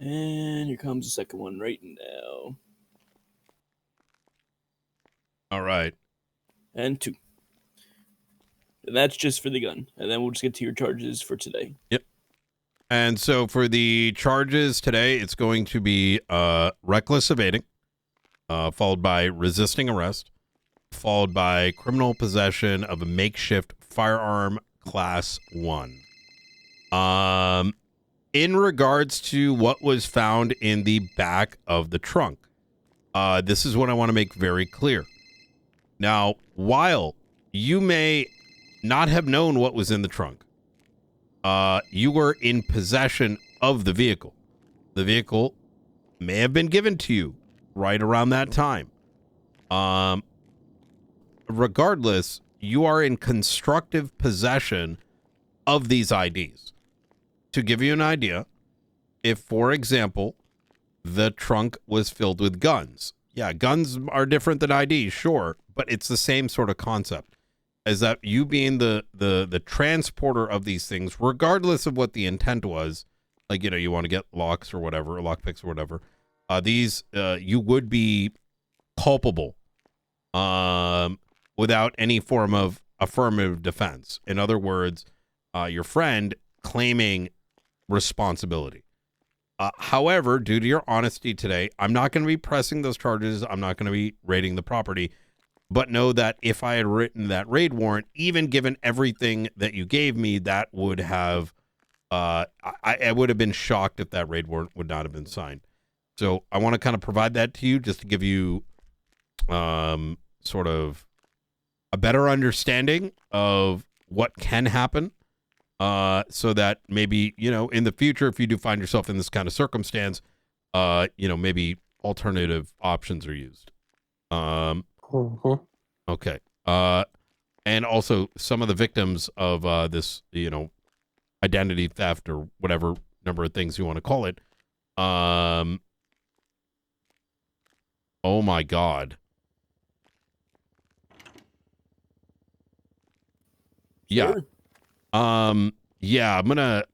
And here comes the second one right now. All right. And 2. And that's just for the gun. And then we'll just get to your charges for today. Yep. And so for the charges today, it's going to be reckless evading, followed by resisting arrest, followed by criminal possession of a makeshift firearm class 1. In regards to what was found in the back of the trunk, this is what I want to make very clear. Now, while you may not have known what was in the trunk, you were in possession of the vehicle. The vehicle may have been given to you right around that time. Regardless, you are in constructive possession of these IDs. To give you an idea, if, for example, the trunk was filled with guns. Yeah, guns are different than IDs, sure, but it's the same sort of concept. Is that you being the transporter of these things, regardless of what the intent was, like, you know, you want to get locks or whatever, or lockpicks or whatever, these, you would be culpable without any form of affirmative defense. In other words, your friend claiming responsibility. However, due to your honesty today, I'm not going to be pressing those charges. I'm not going to be raiding the property. But know that if I had written that raid warrant, even given everything that you gave me, that would have, I would have been shocked if that raid warrant would not have been signed. So I want to kind of provide that to you just to give you sort of a better understanding of what can happen so that maybe, in the future, if you do find yourself in this kind of circumstance, maybe alternative options are used. Okay. And also some of the victims of this, identity theft or whatever number of things you want to call it. Oh my God. Yeah. Sure. Yeah,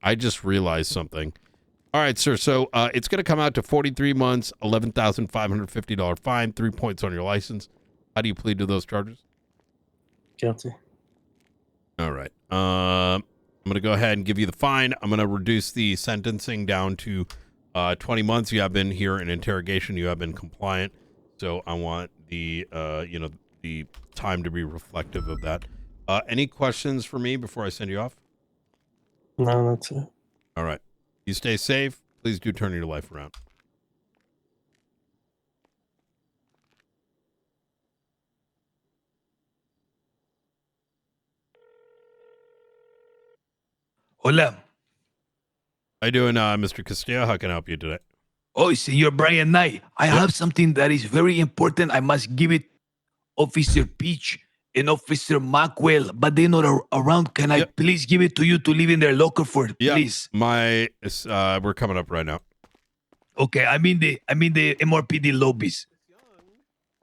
I just realized something. All right, sir. So it's going to come out to 43 months, $11,550 fine, 3 points on your license. How do you plead to those charges? Guilty. All right. I'm going to go ahead and give you the fine. I'm going to reduce the sentencing down to 20 months. You have been here in interrogation. You have been compliant. So I want the, the time to be reflective of that. Any questions for me before I send you off? No, that's it. All right. You stay safe. Please do turn your life around. Hola. How you doing, Mr. Castillo? How can I help you today? Oh, Senor Brian Knight. I have something that is very important. I must give it Officer Peach and Officer Macwell, but they're not around. Can I please give it to you to leave in their locker for, please? We're coming up right now. Okay, I mean the MRPD lobbies.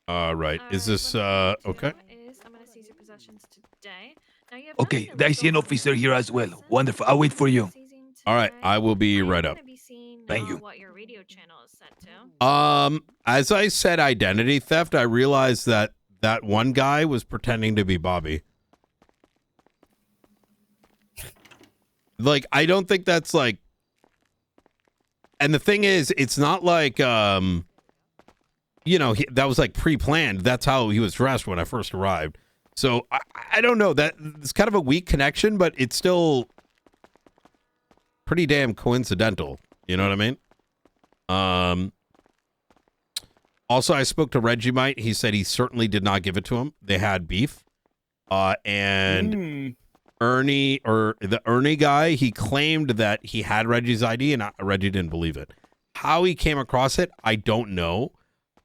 Right. Is this okay? I'm gonna seize your possessions today. Now you have Okay, I see an officer here as well. Wonderful. I'll wait for you. All right, I will be right up. Thank you. What your radio channel is set to. As I said, identity theft, I realized that one guy was pretending to be Bobby. Like, I don't think that's like, and the thing is, it's not like, that was like pre-planned. That's how he was dressed when I first arrived. So I don't know, that it's kind of a weak connection, but it's still pretty damn coincidental. You know what I mean? Also, I spoke to Reggie Mite. He said he certainly did not give it to him. They had beef. And Ernie, or the Ernie guy, he claimed that he had Reggie's ID, and Reggie didn't believe it. How he came across it, I don't know,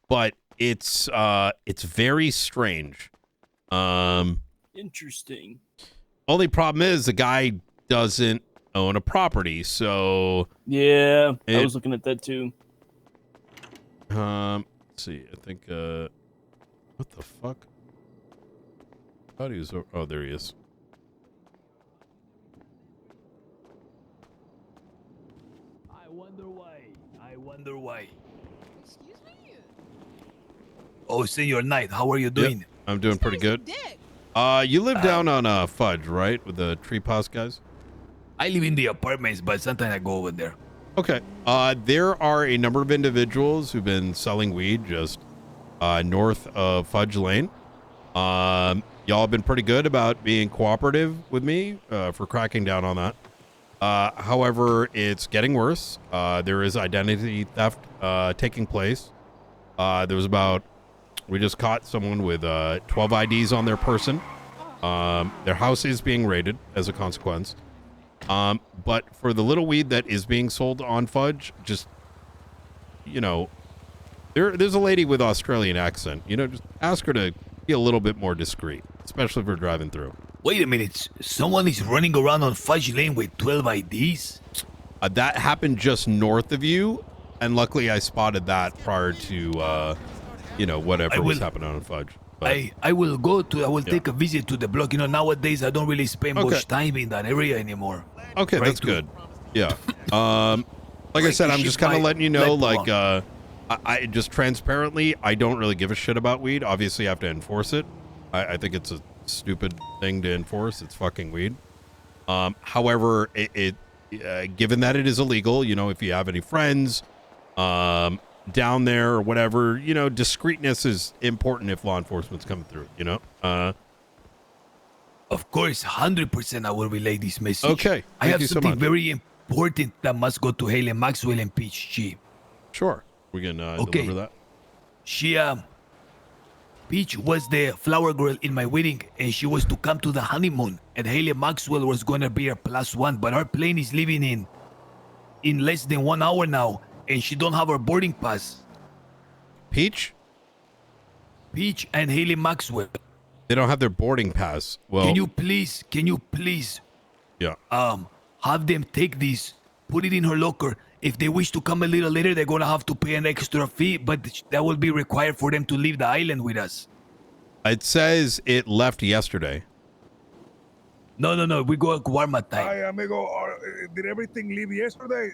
but it's very strange. Interesting. Only problem is the guy doesn't own a property, so yeah, I was looking at that too. Let's see. I think what the fuck? I thought he was. Oh, there he is. I wonder why. Excuse me? Oh, Senor Knight, how are you doing? Yep, I'm doing pretty good. You live down on Fudge, right? With the Tree Pass guys? I live in the apartments, but sometimes I go over there. Okay. There are a number of individuals who've been selling weed just north of Fudge Lane. Y'all have been pretty good about being cooperative with me for cracking down on that. However, it's getting worse. There is identity theft taking place. We just caught someone with 12 IDs on their person. Their house is being raided as a consequence. But for the little weed that is being sold on Fudge, just, there's a lady with Australian accent. Just ask her to be a little bit more discreet, especially if we're driving through. Wait a minute. Someone is running around on Fudge Lane with 12 IDs? That happened just north of you, and luckily I spotted that prior to, whatever was happening on Fudge. But, I will take a visit to the block. Nowadays I don't really spend much time in that area anymore. Okay, that's good. Yeah. Like I said, I'm just kind of letting you know, I just transparently, I don't really give a shit about weed. Obviously, I have to enforce it. I think it's a stupid thing to enforce. It's fucking weed. However, given that it is illegal, if you have any friends down there or whatever, discreetness is important if law enforcement's coming through, Of course, 100% I will relay this message. Okay. I have something very important that must go to Haley Maxwell and Peach G. Sure. We can deliver that. She Peach was the flower girl in my wedding, and she was to come to the honeymoon. And Haley Maxwell was gonna be our +1, but our plane is leaving in less than 1 hour now, and she don't have her boarding pass. Peach? Peach and Haley Maxwell. They don't have their boarding pass. Well, Can you please, yeah. have them take this, put it in her locker. If they wish to come a little later, they're gonna have to pay an extra fee, but that will be required for them to leave the island with us. It says it left yesterday. No, we go at Guarma time. Hi, amigo. Did everything leave yesterday?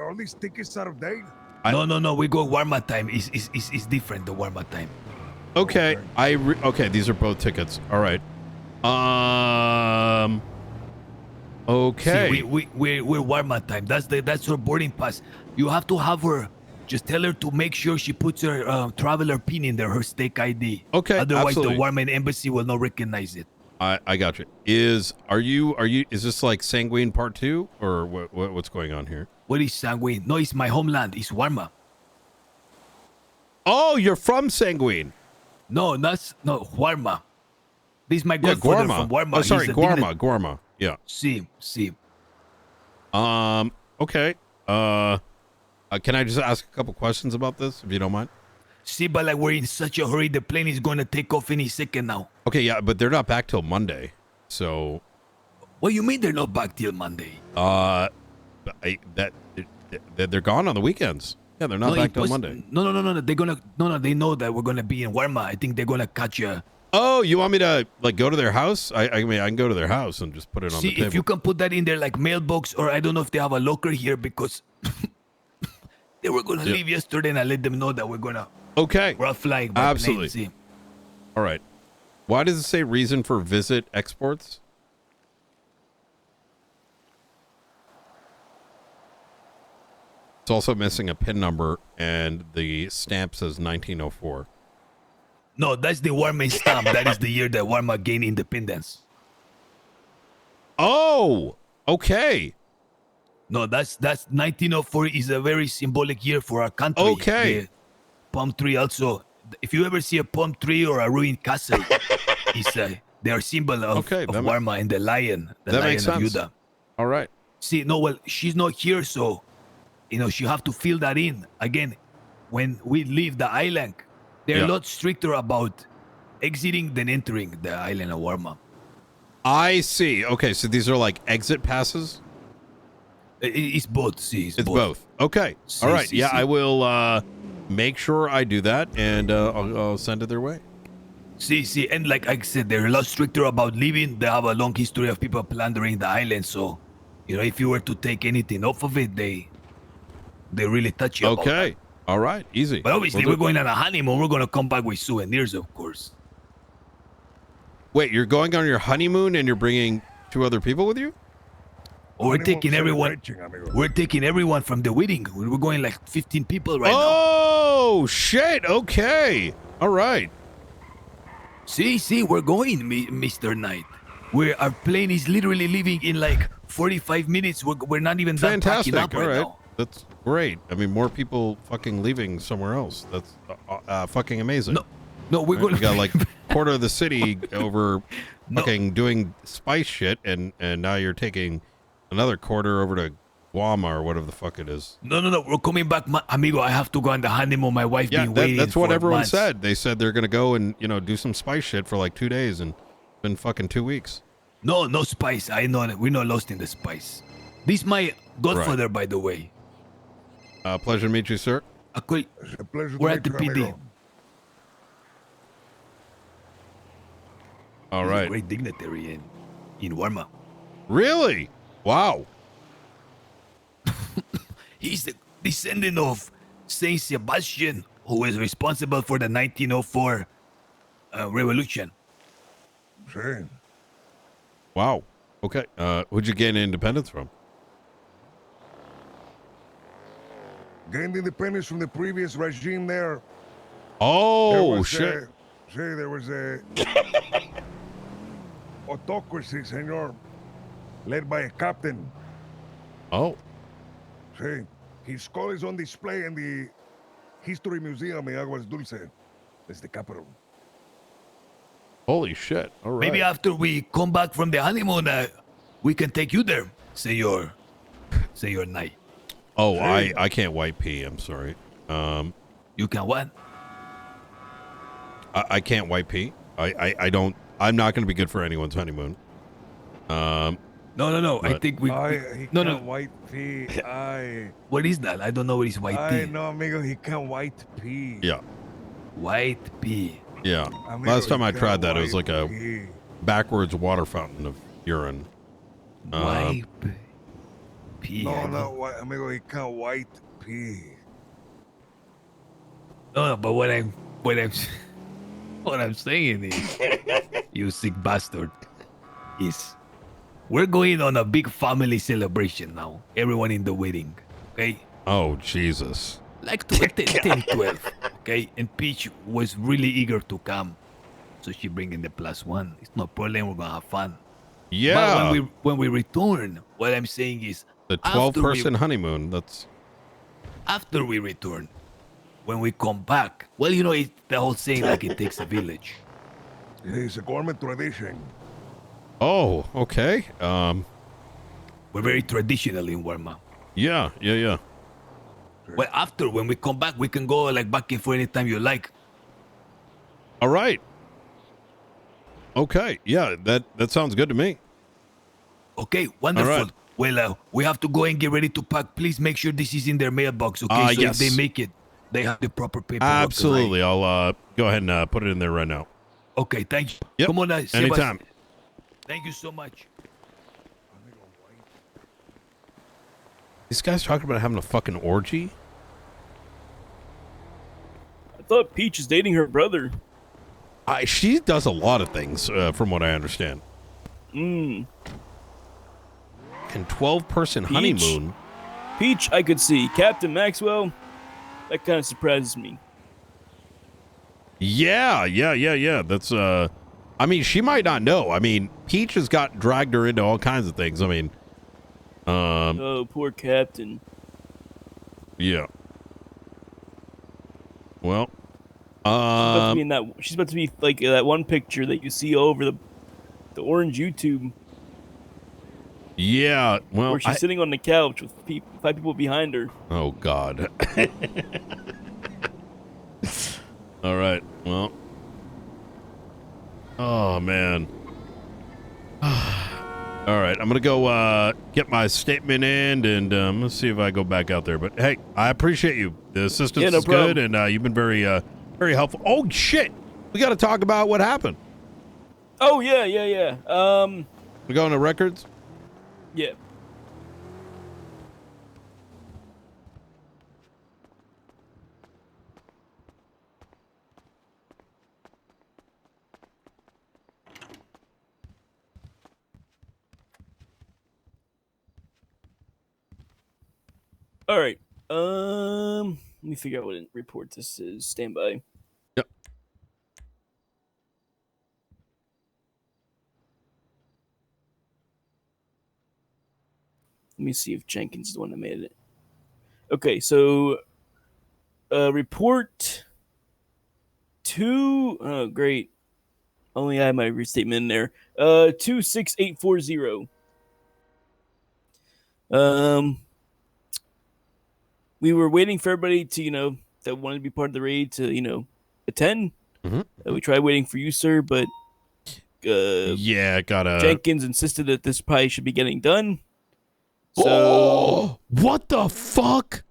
All these tickets out of date? No, we go Guarma time. It's different, the Guarma time. Okay, okay. These are both tickets. All right. Okay. See, we're Walmart time. That's her boarding pass. You have to have her. Just tell her to make sure she puts her traveler pin in there, her stake ID. Okay. Otherwise, absolutely. the Walmart embassy will not recognize it. I got you. Is this like Sanguine Part 2 or what's going on here? What is Sanguine? No, it's my homeland. It's Warma. Oh, you're from Sanguine. No, Warma. This is my Yeah, godfather Guarma. from Warma. Oh, sorry, Guarma. Yeah. See. Okay. Can I just ask a couple questions about this, if you don't mind? See, but like we're in such a hurry, the plane is going to take off any second now. Okay, yeah, but they're not back till Monday, so. What do you mean they're not back till Monday? They're gone on the weekends. Yeah, they're not back till Monday. No. They know that we're gonna be in Warma. I think they're gonna catch you. Oh, you want me to like go to their house? I mean, I can go to their house and just put it on the table. See, if you can put that in their like mailbox, or I don't know if they have a locker here, because they were gonna leave yesterday, and I let them know that we're flying by absolutely. plane. See. All right. Why does it say reason for visit exports? It's also missing a PIN number, and the stamp says 1904. No, that's the Warma stamp. That is the year that Warma gained independence. Oh, okay. No, that's 1904 is a very symbolic year for our country. Okay. The palm tree also. If you ever see a palm tree or a ruined castle, they are symbol of Warma and the lion. The that lion makes sense. of Judah. All right. See, no, well, she's not here, so she have to fill that in. Again, when we leave the island, they're a lot stricter about exiting than entering the island of Warma. I see. Okay, so these are like exit passes? It's both. See, it's both. Okay. All right. Yeah, I will make sure I do that, and I'll send it their way. See, and like I said, they're a lot stricter about leaving. They have a long history of people plundering the island, so if you were to take anything off of it, they really touch you. Okay. About that. All right. Easy. But obviously, we're going on a honeymoon. We're going to come back with souvenirs, of course. Wait, you're going on your honeymoon and you're bringing 2 other people with you? Oh, we're taking everyone. We're taking everyone from the wedding. We're going like 15 people right now. Oh shit! Okay. All right. See, we're going, Mr. Knight. Our plane is literally leaving in like 45 minutes. We're not even done packing up right now. That's great. I mean, more people fucking leaving somewhere else. That's fucking amazing. No, we're going. We got like quarter of the city over fucking doing spice shit, and now you're taking another quarter over to Guam or whatever the fuck it is. No. We're coming back, amigo. I have to go on the honeymoon. My wife been waiting. That's what everyone months. said. They said they're gonna go and do some spice shit for like 2 days, and it's been fucking 2 weeks. No spice. I know that we're not lost in the spice. This is my godfather, by the way. Pleasure to meet you, sir. It's a pleasure We're to at the meet you, PD. amigo. All He's right. a great dignitary in Warma. Really? Wow. He's the descendant of Saint Sebastian, who was responsible for the 1904 revolution. Sí. Wow. Okay. Who'd you gain independence from? Gained independence from the previous regime there. Oh, shit. There was a autocracy, senor, led by a captain. Oh. Sí. His skull is on display in the History Museum in Aguas Dulce. It's the capital. Holy shit! All right. Maybe after we come back from the honeymoon, we can take you there. Say your night. Oh, I can't white pee. I'm sorry. You can what? I can't white pee. I don't. I'm not going to be good for anyone's honeymoon. No. But, I think we. He No. can't white pee. What is that? I don't know what is white pea. No, amigo, he can't white pee. yeah. White pea. Yeah. Amigo, Last time he I can't tried that, it was white like a pee. backwards water fountain of urine. White pea. No, amigo, he can't white pee. No, but what I'm saying is, you sick bastard, is we're going on a big family celebration now. Everyone in the wedding, okay? Oh, Jesus. Like 10, 12, okay? And Peach was really eager to come. So she bringing the +1. It's no problem, we're gonna have fun. Yeah. But when we return, what I'm saying is... The 12-person honeymoon, that's... After we return, when we come back, well, you know, it's the whole saying like it takes a village. It's a government tradition. Oh, okay. We're very traditional in Warma. Yeah. Well, after, when we come back, we can go like back and forth anytime you like. All right. Okay. Yeah, that sounds good to me. Okay, wonderful. All right. Well, we have to go and get ready to pack. Please make sure this is in their mailbox, okay? So yes. if they make it, they have the proper paperwork. Absolutely. I'll go ahead and put it in there right now. Okay, thank you. Yep. Come on, anytime. Thank you so much. These guys talking about having a fucking orgy? I thought Peach is dating her brother. She does a lot of things, from what I understand. Mm. And 12-person honeymoon. Peach, I could see. Captain Maxwell, that kind of surprises me. Yeah. That's, I mean, she might not know. I mean, Peach has dragged her into all kinds of things. I mean, oh, poor Captain. Yeah. Well, she's about to be like that one picture that you see over the orange YouTube. Yeah. Well, where she's sitting on the couch with 5 people behind her. Oh God. All right. Well. Oh man. All right. I'm gonna go get my statement in, and let's see if I go back out there. But hey, I appreciate you. The assistance is good, and you've been very helpful. Oh shit! We got to talk about what happened. Oh yeah. We going to records? Yeah. All right. Let me figure out what report this is. Stand by. Yep. Let me see if Jenkins is the one that made it. Okay, so report 2. Oh, great. Only I have my restatement in there. 26840. We were waiting for everybody to, that wanted to be part of the raid to, attend. Mm-hmm. We tried waiting for you, sir, but Jenkins insisted that this probably should be getting done. So what the fuck?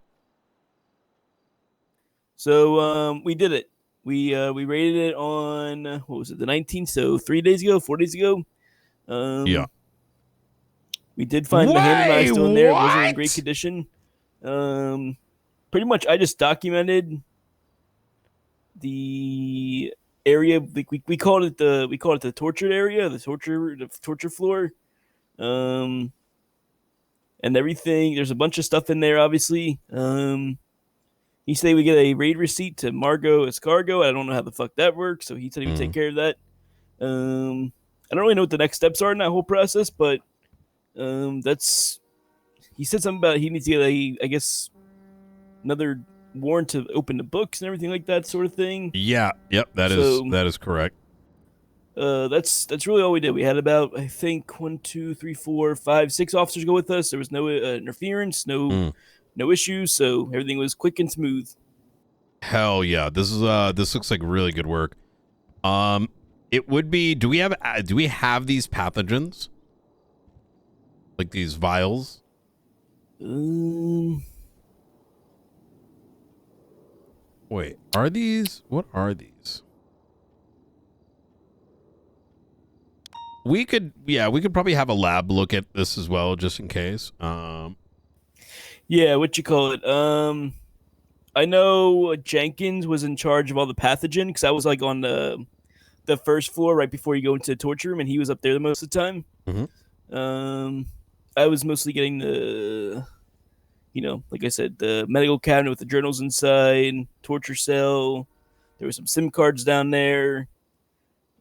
So we did it. We raided it on what was it, the 19th? So 4 days ago. Yeah. We did find the hand knife still in there. It wasn't in great condition. Pretty much, I just documented the area. We called it the tortured area, the torture floor, and everything. There's a bunch of stuff in there, obviously. He said we get a raid receipt to Margot Escargo. I don't know how the fuck that works, so he said he would take care of that. I don't really know what the next steps are in that whole process, but that's. He said something about he needs to get I guess, another warrant to open the books and everything like that sort of thing. Yeah. Yep. That is correct. That's really all we did. We had about, I think, 1, 2, 3, 4, 5, 6 officers go with us. There was no interference, no issues, so everything was quick and smooth. Hell yeah, this looks like really good work. It would be. Do we have these pathogens? Like these vials? Wait, are these? What are these? We could probably have a lab look at this as well, just in case. Yeah, what you call it? I know Jenkins was in charge of all the pathogen because I was like on the first floor right before you go into the torture room, and he was up there the most of the time. I was mostly getting the, like I said, the medical cabinet with the journals inside, torture cell. There were some SIM cards down there.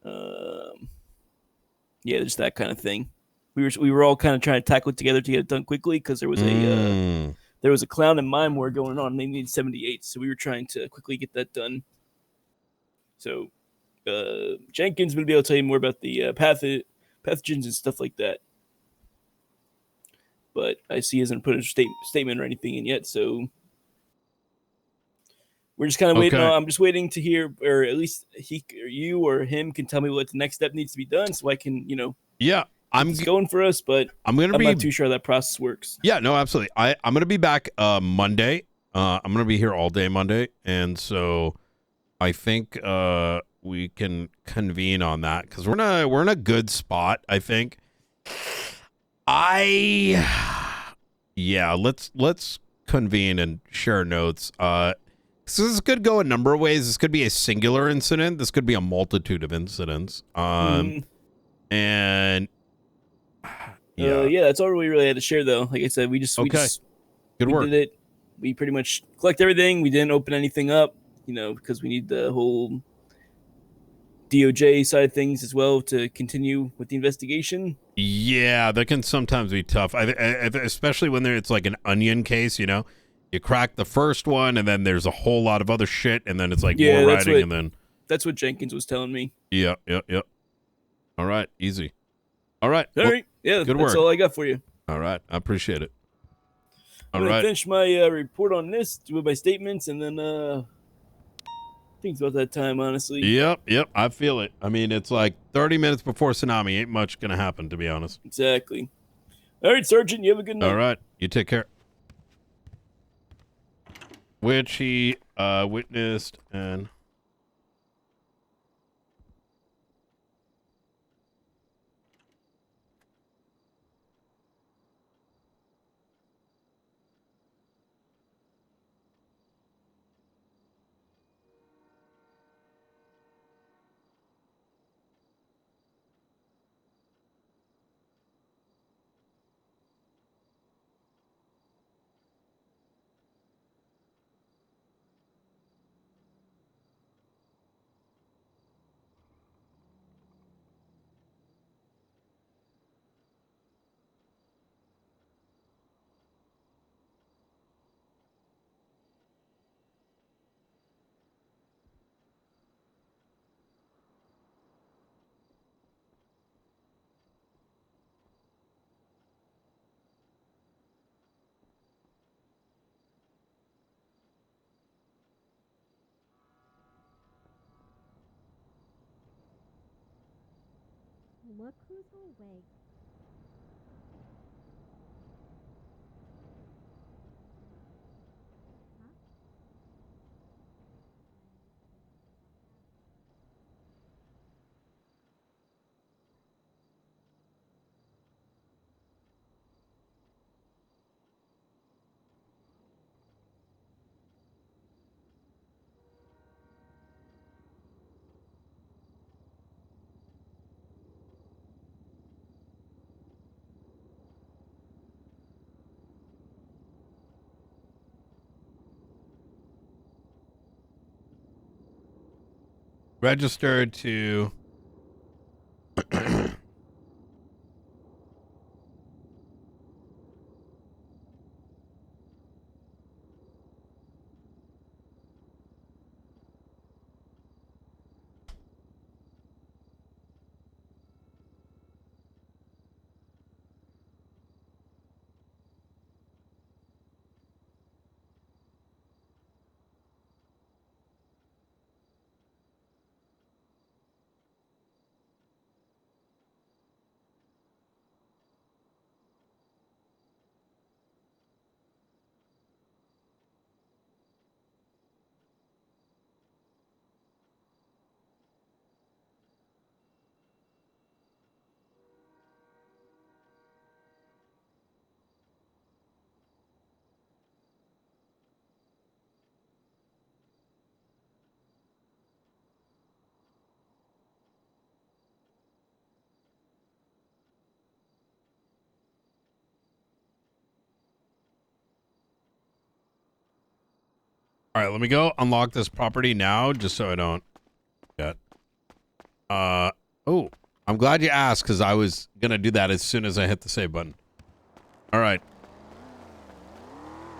Yeah, just that kind of thing. We were all kind of trying to tackle it together to get it done quickly because there was a clown and mime war going on. And they needed 78, so we were trying to quickly get that done. So Jenkins will be able to tell you more about the pathogens and stuff like that. But I see he hasn't put a statement or anything in yet, so we're just kind of waiting. I'm just waiting to hear, or at least you or him can tell me what the next step needs to be done, so I can, it's going for us. But I'm not too sure how that process works. Yeah, no, absolutely. I'm gonna be back Monday. I'm gonna be here all day Monday, and so I think we can convene on that because we're in a good spot. I think. Let's convene and share notes. So this could go a number of ways. This could be a singular incident. This could be a multitude of incidents. And that's all we really had to share, though. Like I said, we good work. Did it. We pretty much collect everything. We didn't open anything up, because we need the whole DOJ side of things as well to continue with the investigation. Yeah, that can sometimes be tough. Especially when it's like an onion case, you crack the first one and then there's a whole lot of other shit and then it's like more writing and then that's what Jenkins was telling me. Yep. All right, easy. All right. All right. Yeah, good that's work. all I got for you. All right, I appreciate it. I'm gonna finish my report on this with my statements and then I think it's about that time, honestly. Yep, I feel it. I mean, it's like 30 minutes before tsunami. Ain't much gonna happen, to be honest. Exactly. All right, Sergeant, you have a good night. All right, you take care. Which he witnessed and... Look who's awake. registered to All right, let me go unlock this property now, just so I don't get. Oh, I'm glad you asked because I was gonna do that as soon as I hit the save button. All right.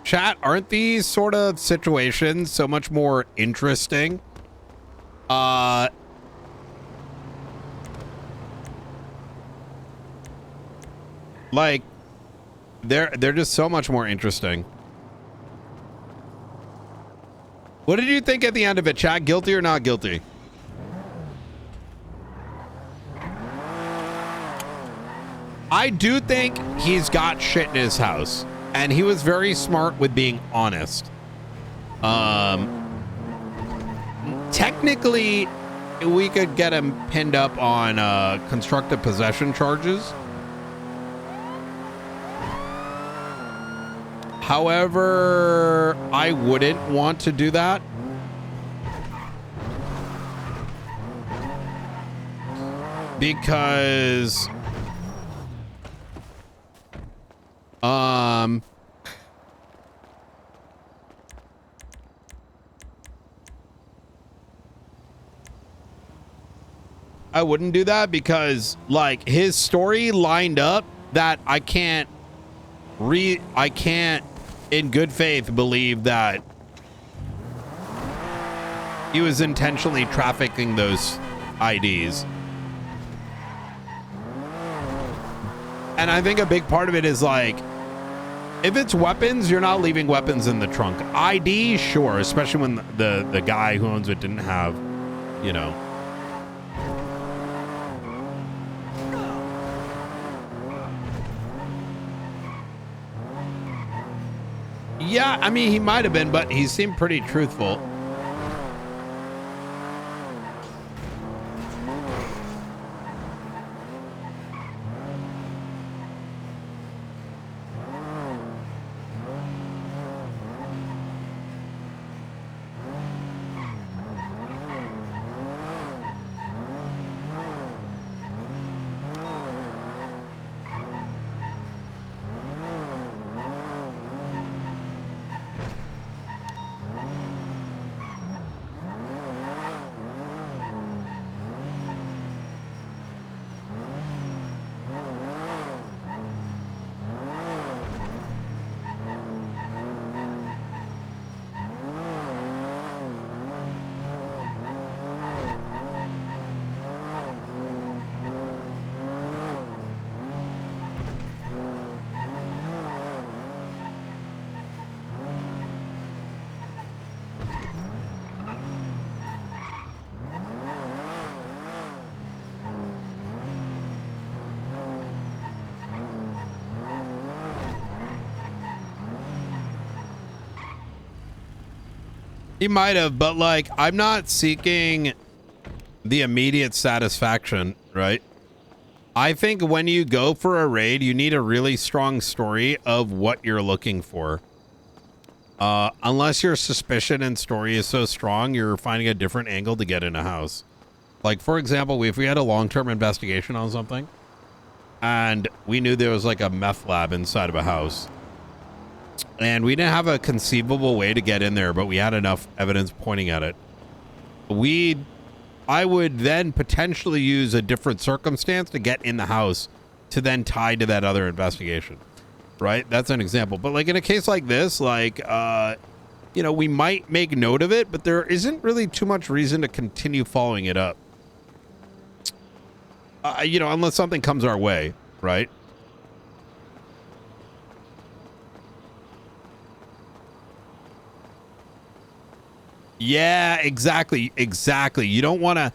Chat, aren't these sort of situations so much more interesting? Like, they're just so much more interesting. What did you think at the end of it, chat? Guilty or not guilty? I do think he's got shit in his house, and he was very smart with being honest. Technically, we could get him pinned up on constructive possession charges. However, I wouldn't want to do that. Because I wouldn't do that because like his story lined up that I can't in good faith believe that he was intentionally trafficking those IDs. And I think a big part of it is like, if it's weapons, you're not leaving weapons in the trunk. ID, sure, especially when the guy who owns it didn't have, you know. Yeah, I mean, he might have been, but he seemed pretty truthful. He might have, but like, I'm not seeking the immediate satisfaction, right? I think when you go for a raid, you need a really strong story of what you're looking for. Unless your suspicion and story is so strong, you're finding a different angle to get in a house. Like, for example, if we had a long-term investigation on something and we knew there was like a meth lab inside of a house, and we didn't have a conceivable way to get in there, but we had enough evidence pointing at it, I would then potentially use a different circumstance to get in the house to then tie to that other investigation, right? That's an example. But like in a case like this, like, you know, we might make note of it, but there isn't really too much reason to continue following it up. You know, unless something comes our way, right? Yeah, exactly. Exactly. You don't want to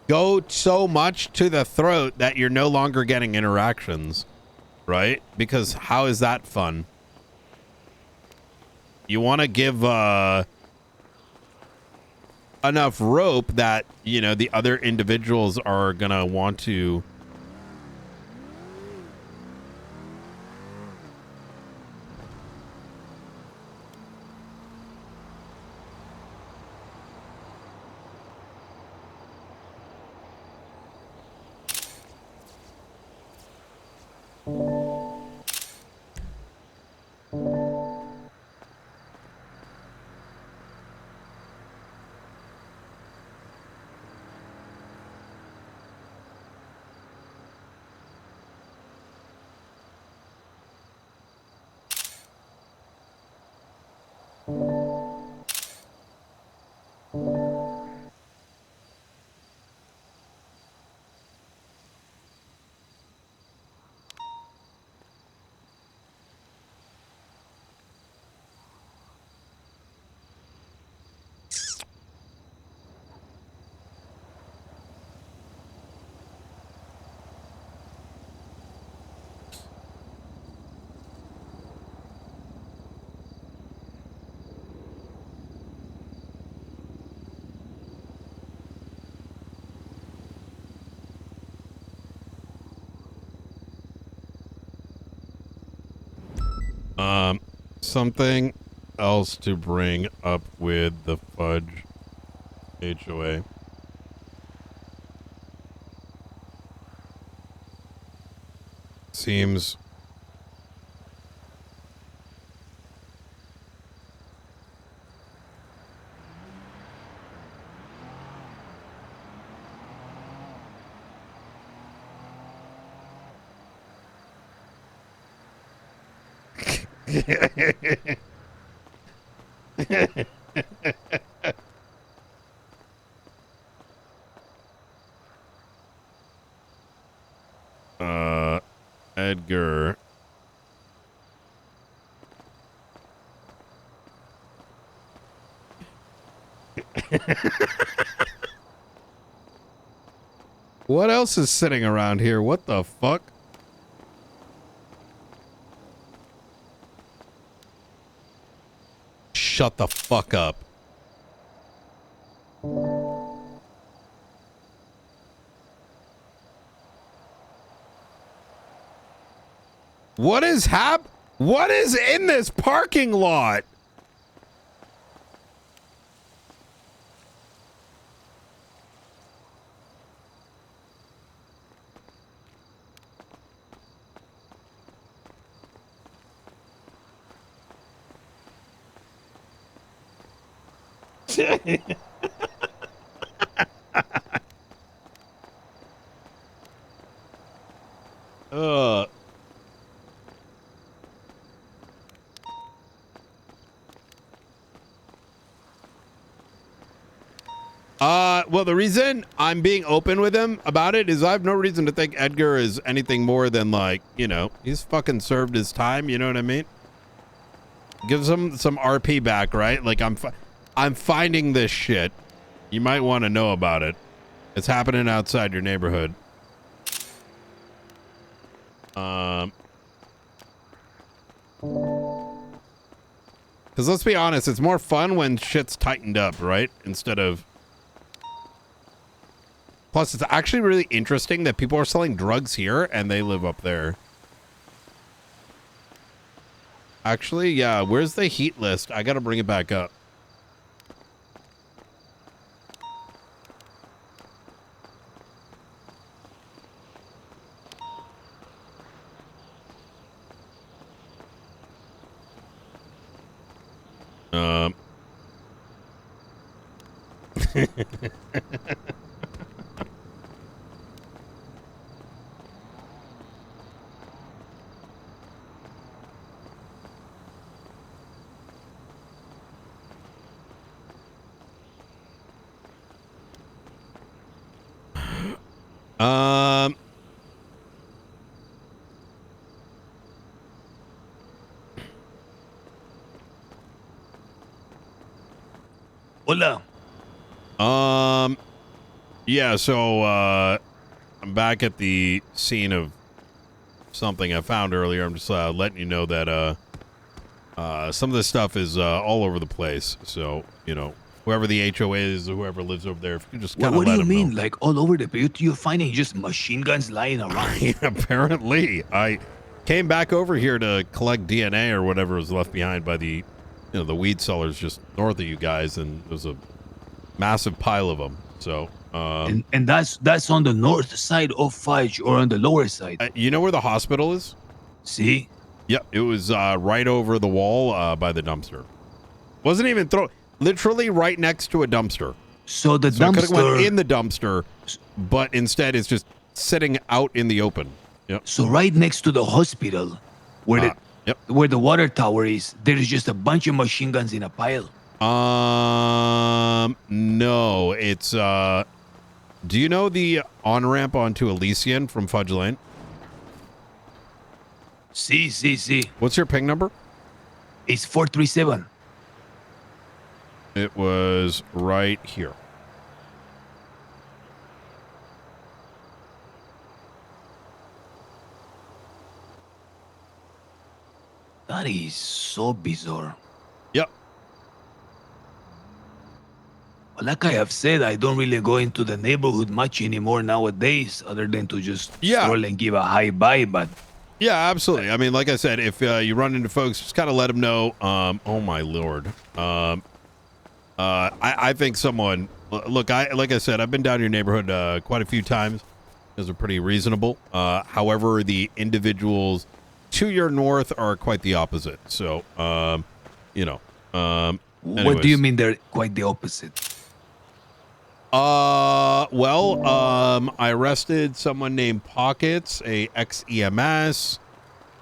go so much to the throat that you're no longer getting interactions, right? Because how is that fun? You want to give enough rope that, you know, the other individuals are going to want to Something else to bring up with the Fudge HOA. Seems Edgar. What else is sitting around here? What the fuck? Shut the fuck up. What is What is in this parking lot? Well, the reason I'm being open with him about it is I have no reason to think Edgar is anything more than, like, you know, he's fucking served his time, you know what I mean? Gives him some RP back, right? Like, I'm finding this shit. You might want to know about it. It's happening outside your neighborhood. Because let's be honest, it's more fun when shit's tightened up, right? Instead of... Plus, it's actually really interesting that people are selling drugs here and they live up there. Actually, yeah, where's the heat list? I gotta bring it back up. Hola. Yeah, so, I'm back at the scene of something I found earlier. I'm just, letting you know that, some of this stuff is, all over the place. So, you know, whoever the HOA is, or whoever lives over there, if you just kind of What do let you them mean? know. Like all over the place? You're finding just machine guns lying around? Yeah, apparently. I came back over here to collect DNA or whatever was left behind by the, you know, the weed sellers just north of you guys, and there was a massive pile of them. So, and that's on the north side of Fudge or on the lower side? You know where the hospital is? See? Yep, it was right over the wall by the dumpster. Wasn't even literally right next to a dumpster. So the dumpster... I could have went in the dumpster, but instead it's just sitting out in the open. Yep. So right next to the hospital, where where the water tower is, there is just a bunch of machine guns in a pile. No, it's do you know the on-ramp onto Elysian from Fudge Lane? See. What's your ping number? It's 437. It was right here. That is so bizarre. Yep. Well, like I have said, I don't really go into the neighborhood much anymore nowadays, other than to just stroll and give a hi bye. But Yeah, absolutely. I mean, like I said, if you run into folks, just kind of let them know. Oh my lord. I think someone. Look, like I said, I've been down to your neighborhood quite a few times. Those are pretty reasonable. However, the individuals to your north are quite the opposite. So, you know. What do you mean they're quite the opposite? Well, I arrested someone named Pockets, a ex-EMS,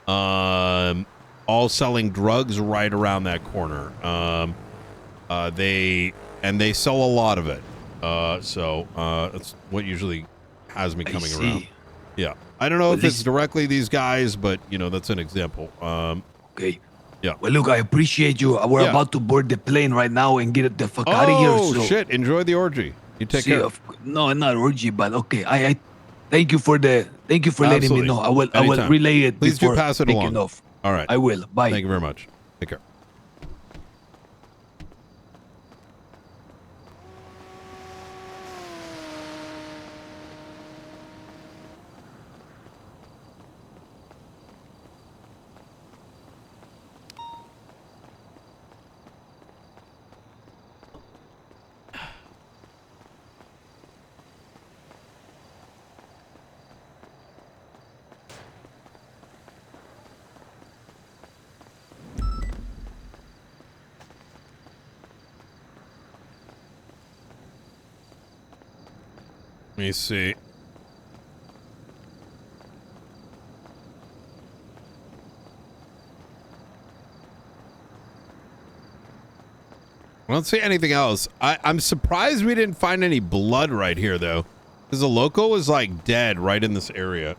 all selling drugs right around that corner. They sell a lot of it. So that's what usually has me coming around. Yeah. I don't know Well, if it's directly these guys, but you know, that's an example. Okay. Yeah. Well, look, I appreciate you. We're about to board the plane right now and get the fuck out of here. Oh, So shit. Enjoy the orgy. You take care. No, not orgy, but okay. I thank you for letting me know. I will Anytime. relay it Please before do pass it taking along. off. All right. I will. Bye. Thank you very much. Take care. Let me see. I don't see anything else. I'm surprised we didn't find any blood right here, though. Because the loco was, like, dead right in this area.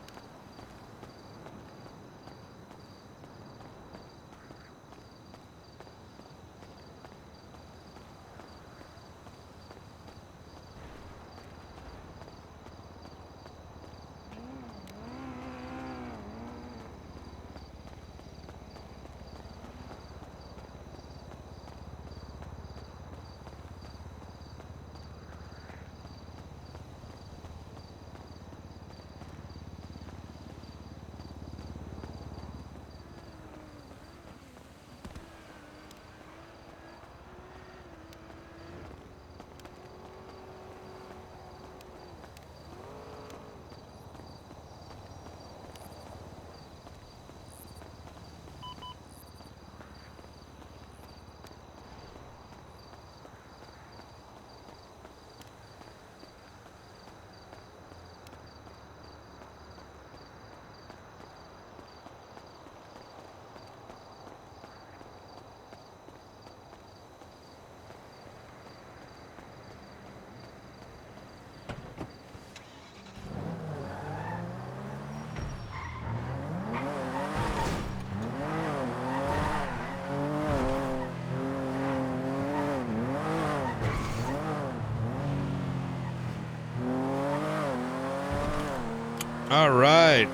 All right.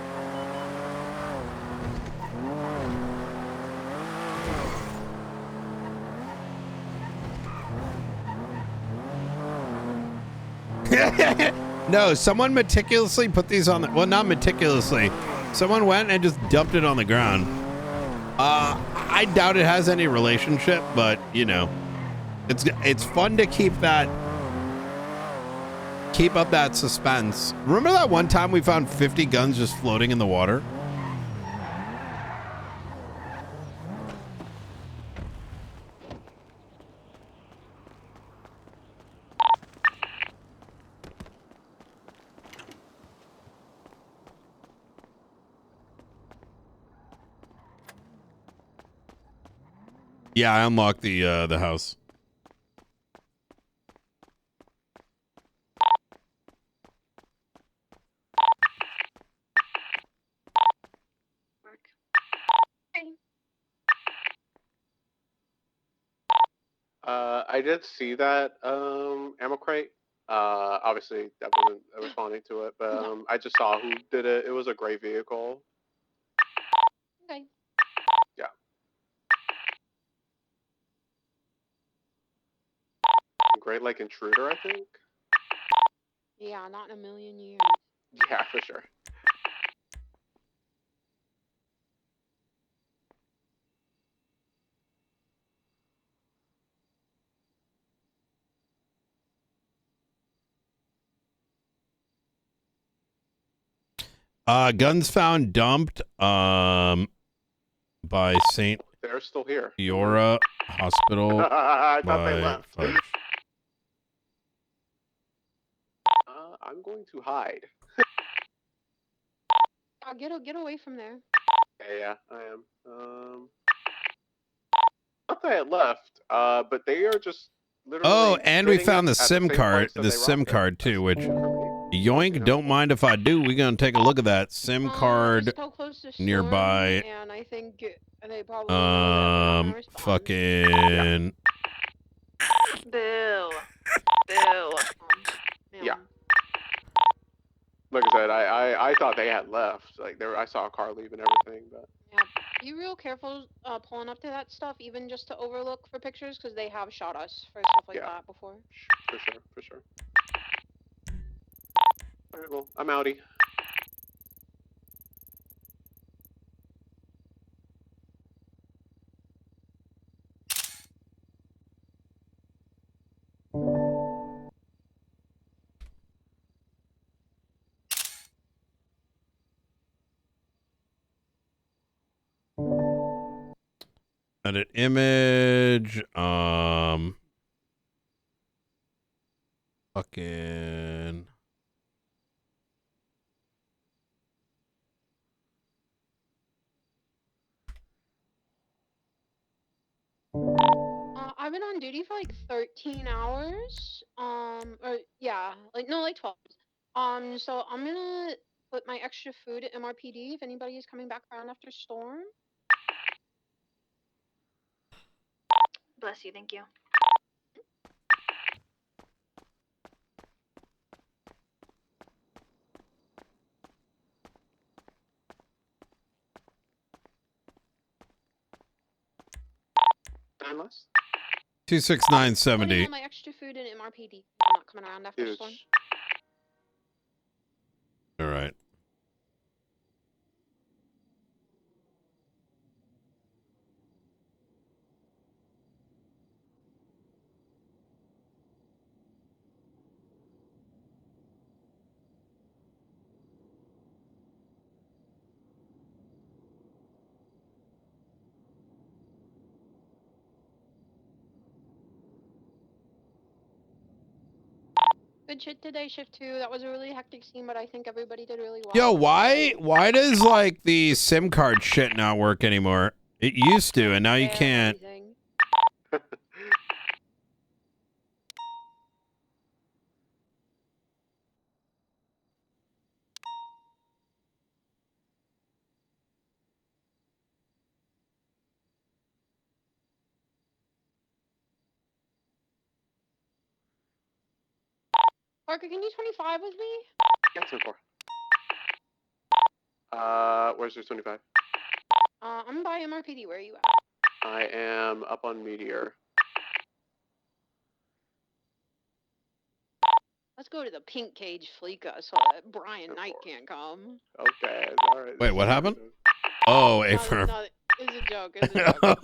No, someone meticulously put these on the, well, not meticulously. Someone went and just dumped it on the ground. I doubt it has any relationship, but you know, it's fun to keep up that suspense. Remember that one time we found 50 guns just floating in the water? Yeah, I unlocked the house. I did see that ammo crate. Obviously, I wasn't responding to it, but I just saw who did it. It was a gray vehicle. Okay. Yeah. Gray like intruder, I think. Yeah, not in a million years. Yeah, for sure. Guns found dumped by St. They're still here. Fiora Hospital. I thought they left. Fudge. I'm going to hide. Get away from there. Yeah, I am. Not that I left, but they are just literally. Oh, and we sitting found the at SIM same card, place that the they SIM robbed it. card too, which You yoink, know? don't mind if I do. We're gonna take a look at that SIM card Just go close to Storm, nearby. and I think they probably know that Fucking. Bill. Yeah. Like I said, I thought they had left. Like I saw a car leave and everything, but. Yeah, be real careful pulling up to that stuff, even just to overlook for pictures, because they have shot us for stuff like that before. For sure. All right, well, I'm outie. Edit image. Fucking. I've been on duty for like 13 hours. Or yeah, like 12. So I'm gonna put my extra food at MRPD if anybody is coming back around after Storm. Bless you, thank you. Unless. 26970. Putting all my extra food in MRPD. I'm not coming around after Storm. All right. Good shit today, shift 2. That was a really hectic scene, but I think everybody did really well. Yo, why does like the SIM card shit not work anymore? It used to, and now you can't. Parker, can you 25 with me? Yeah, 10-4. Where's your 25? I'm by MRPD. Where are you at? I am up on Meteor. Let's go to the pink cage Fleeka so that Brian Knight can't come. Okay, all right. Wait, what happened? Oh, a firm. It's a joke. It's a joke.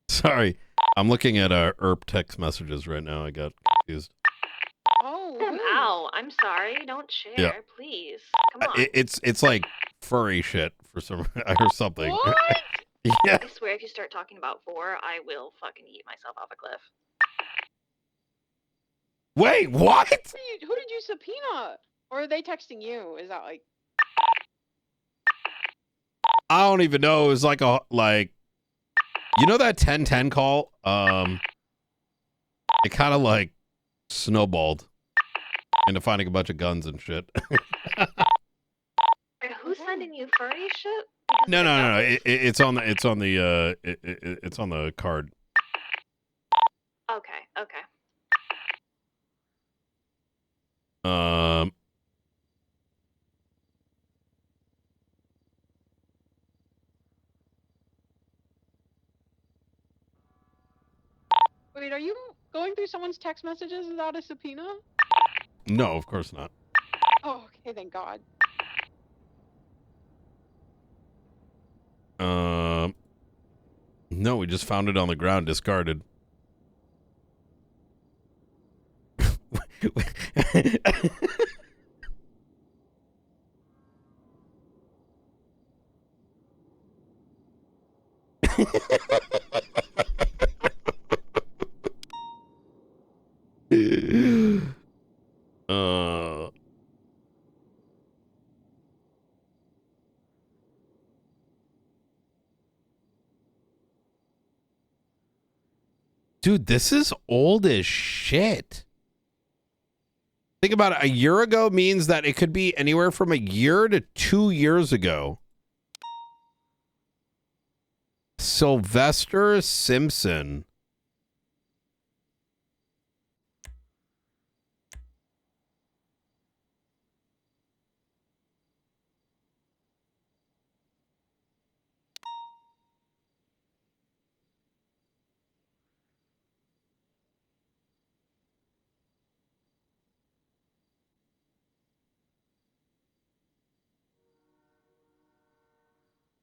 Sorry, I'm looking at ERP text messages right now. I got confused. Oh, ow! I'm sorry. Don't share, Yeah. please. Come on. It's like furry shit for some or something. What? Yeah. I swear, if you start talking about 4, I will fucking eat myself off a cliff. Wait, what? Who did you subpoena? Or are they texting you? Is that like? I don't even know. It was like you know that 1010 call? It kind of like snowballed into finding a bunch of guns and shit. Who's sending you furry shit? No. It's on the card. Okay. Wait, are you going through someone's text messages without a subpoena? No, of course not. Oh, okay, thank God. No, we just found it on the ground, discarded. uh, dude, this is old as shit. Think about it. A year ago means that it could be anywhere from a year to 2 years ago. Sylvester Simpson.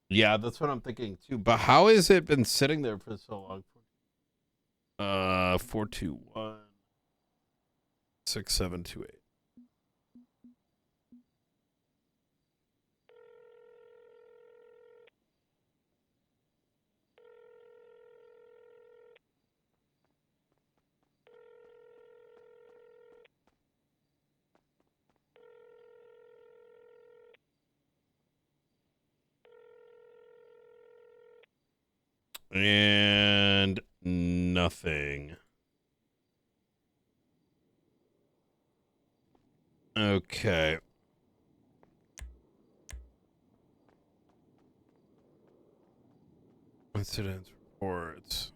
Yeah, that's what I'm thinking too. But how has it been sitting there for so long? 421 6728. And nothing. Okay. Incidents reports.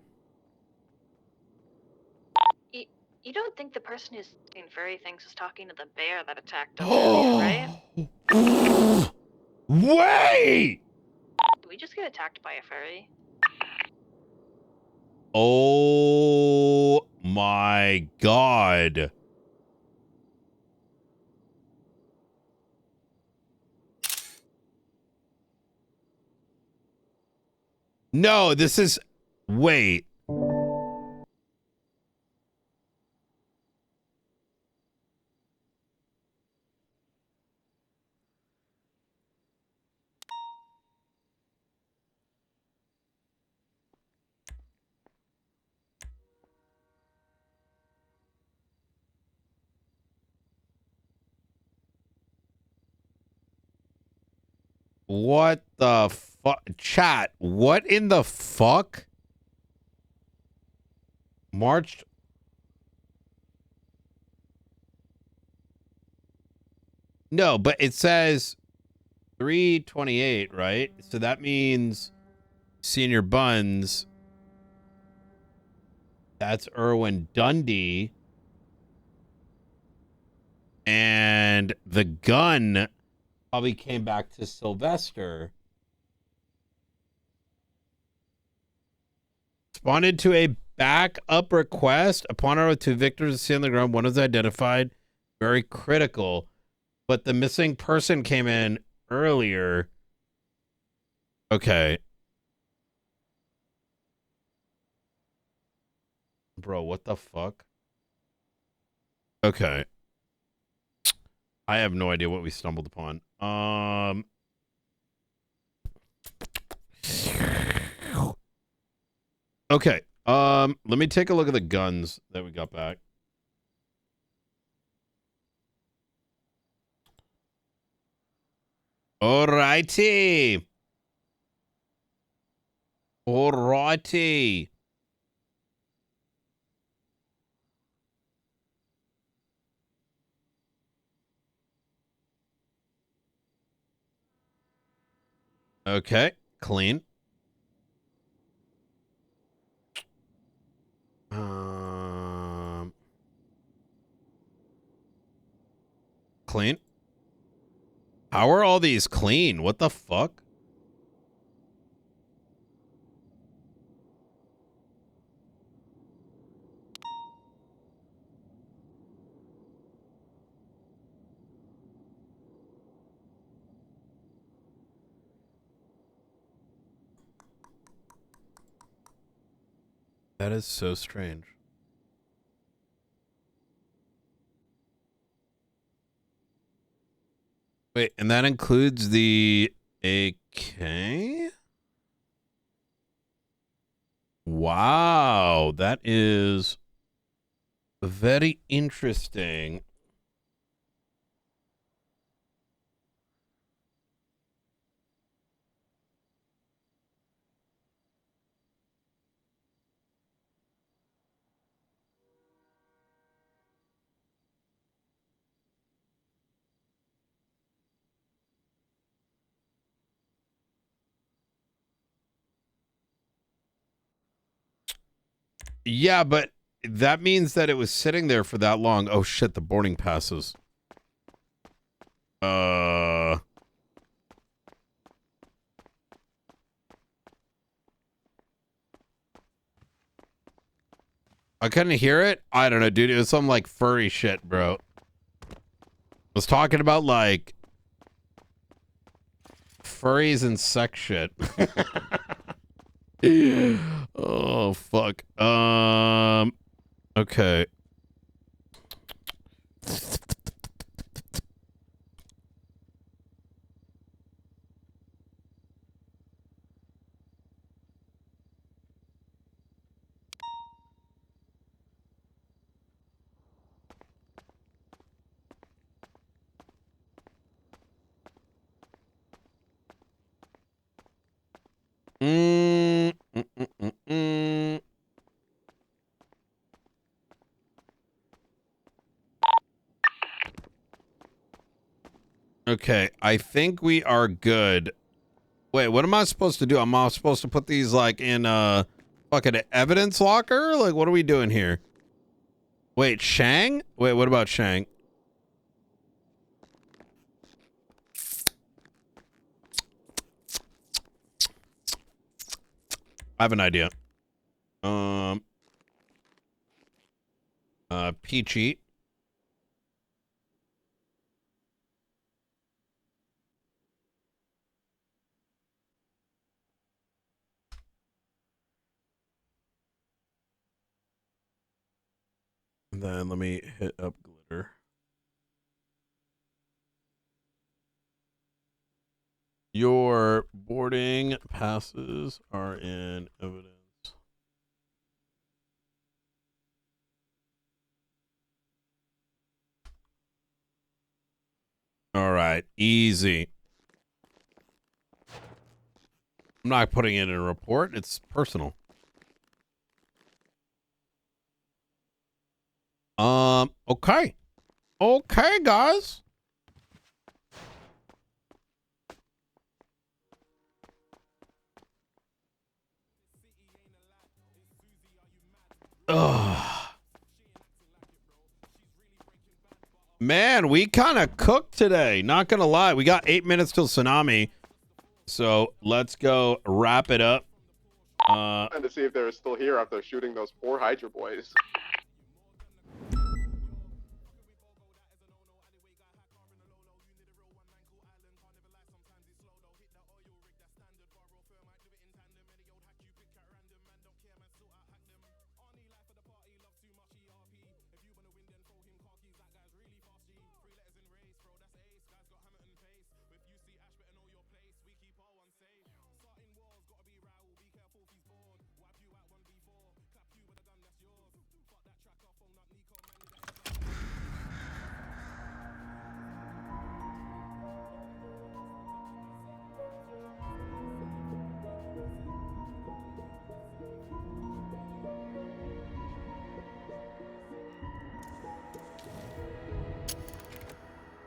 You don't think the person who's seen furry things is talking to the bear that attacked us earlier, right? Wait! Did we just get attacked by a furry? Oh my God. No, this is. Wait. What the fuck? Chat, what in the fuck? March. No, but it says 328, right? So that means Senior Buns. That's Irwin Dundee. And the gun probably came back to Sylvester. Responded to a backup request. Upon our two victims on the ground, one was identified. Very critical. But the missing person came in earlier. Okay. Bro, what the fuck? Okay. I have no idea what we stumbled upon. Okay. Let me take a look at the guns that we got back. Alrighty. Alrighty. Okay. Clean. Clean. How are all these clean? What the fuck? That is so strange. Wait, and that includes the AK? Wow, that is very interesting. Yeah, but that means that it was sitting there for that long. Oh shit, the boarding passes. I couldn't hear it. I don't know, dude. It was some like furry shit, bro. I was talking about like furries and sex shit. Oh fuck. Okay. Mm, mm, mm, mm, mm. Okay, I think we are good. Wait, what am I supposed to do? Am I supposed to put these like in a fucking evidence locker? Like, what are we doing here? Wait, Shang? Wait, what about Shang? I have an idea. Peachy. And then let me hit up glitter. Your boarding passes are in evidence. All right, easy. I'm not putting it in a report. It's personal. Okay. Okay, guys. Ugh. Man, we kind of cooked today. Not gonna lie. We got 8 minutes till tsunami. So let's go wrap it up. Trying to see if they're still here after shooting those 4 Hydra boys.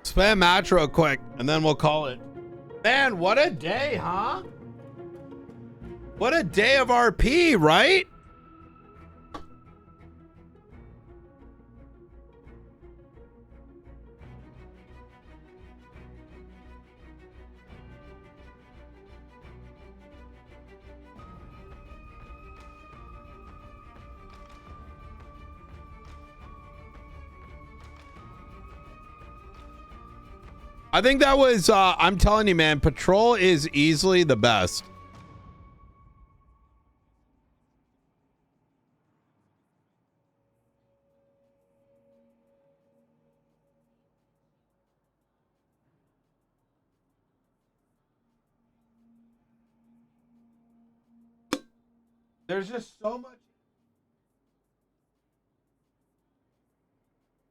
Spam match real quick, and then we'll call it. Man, what a day, huh? What a day of RP, right? I think that was, I'm telling you, man, Patrol is easily the best. There's just so much.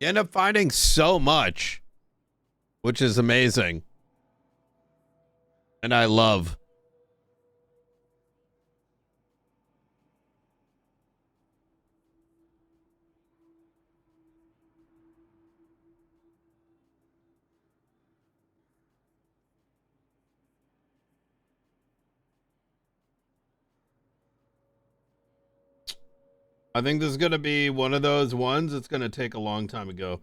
You end up finding so much, which is amazing. And I love. I think this is going to be one of those ones that's going to take a long time to go.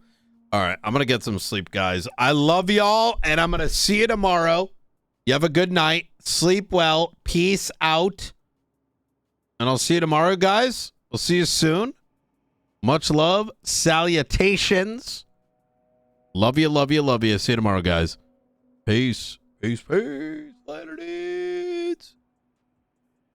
All right, I'm going to get some sleep, guys. I love y'all, and I'm going to see you tomorrow. You have a good night. Sleep well. Peace out. And I'll see you tomorrow, guys. We'll see you soon. Much love. Salutations. Love you, love you, love you. See you tomorrow, guys. Peace. Peace, peace. Later, dudes.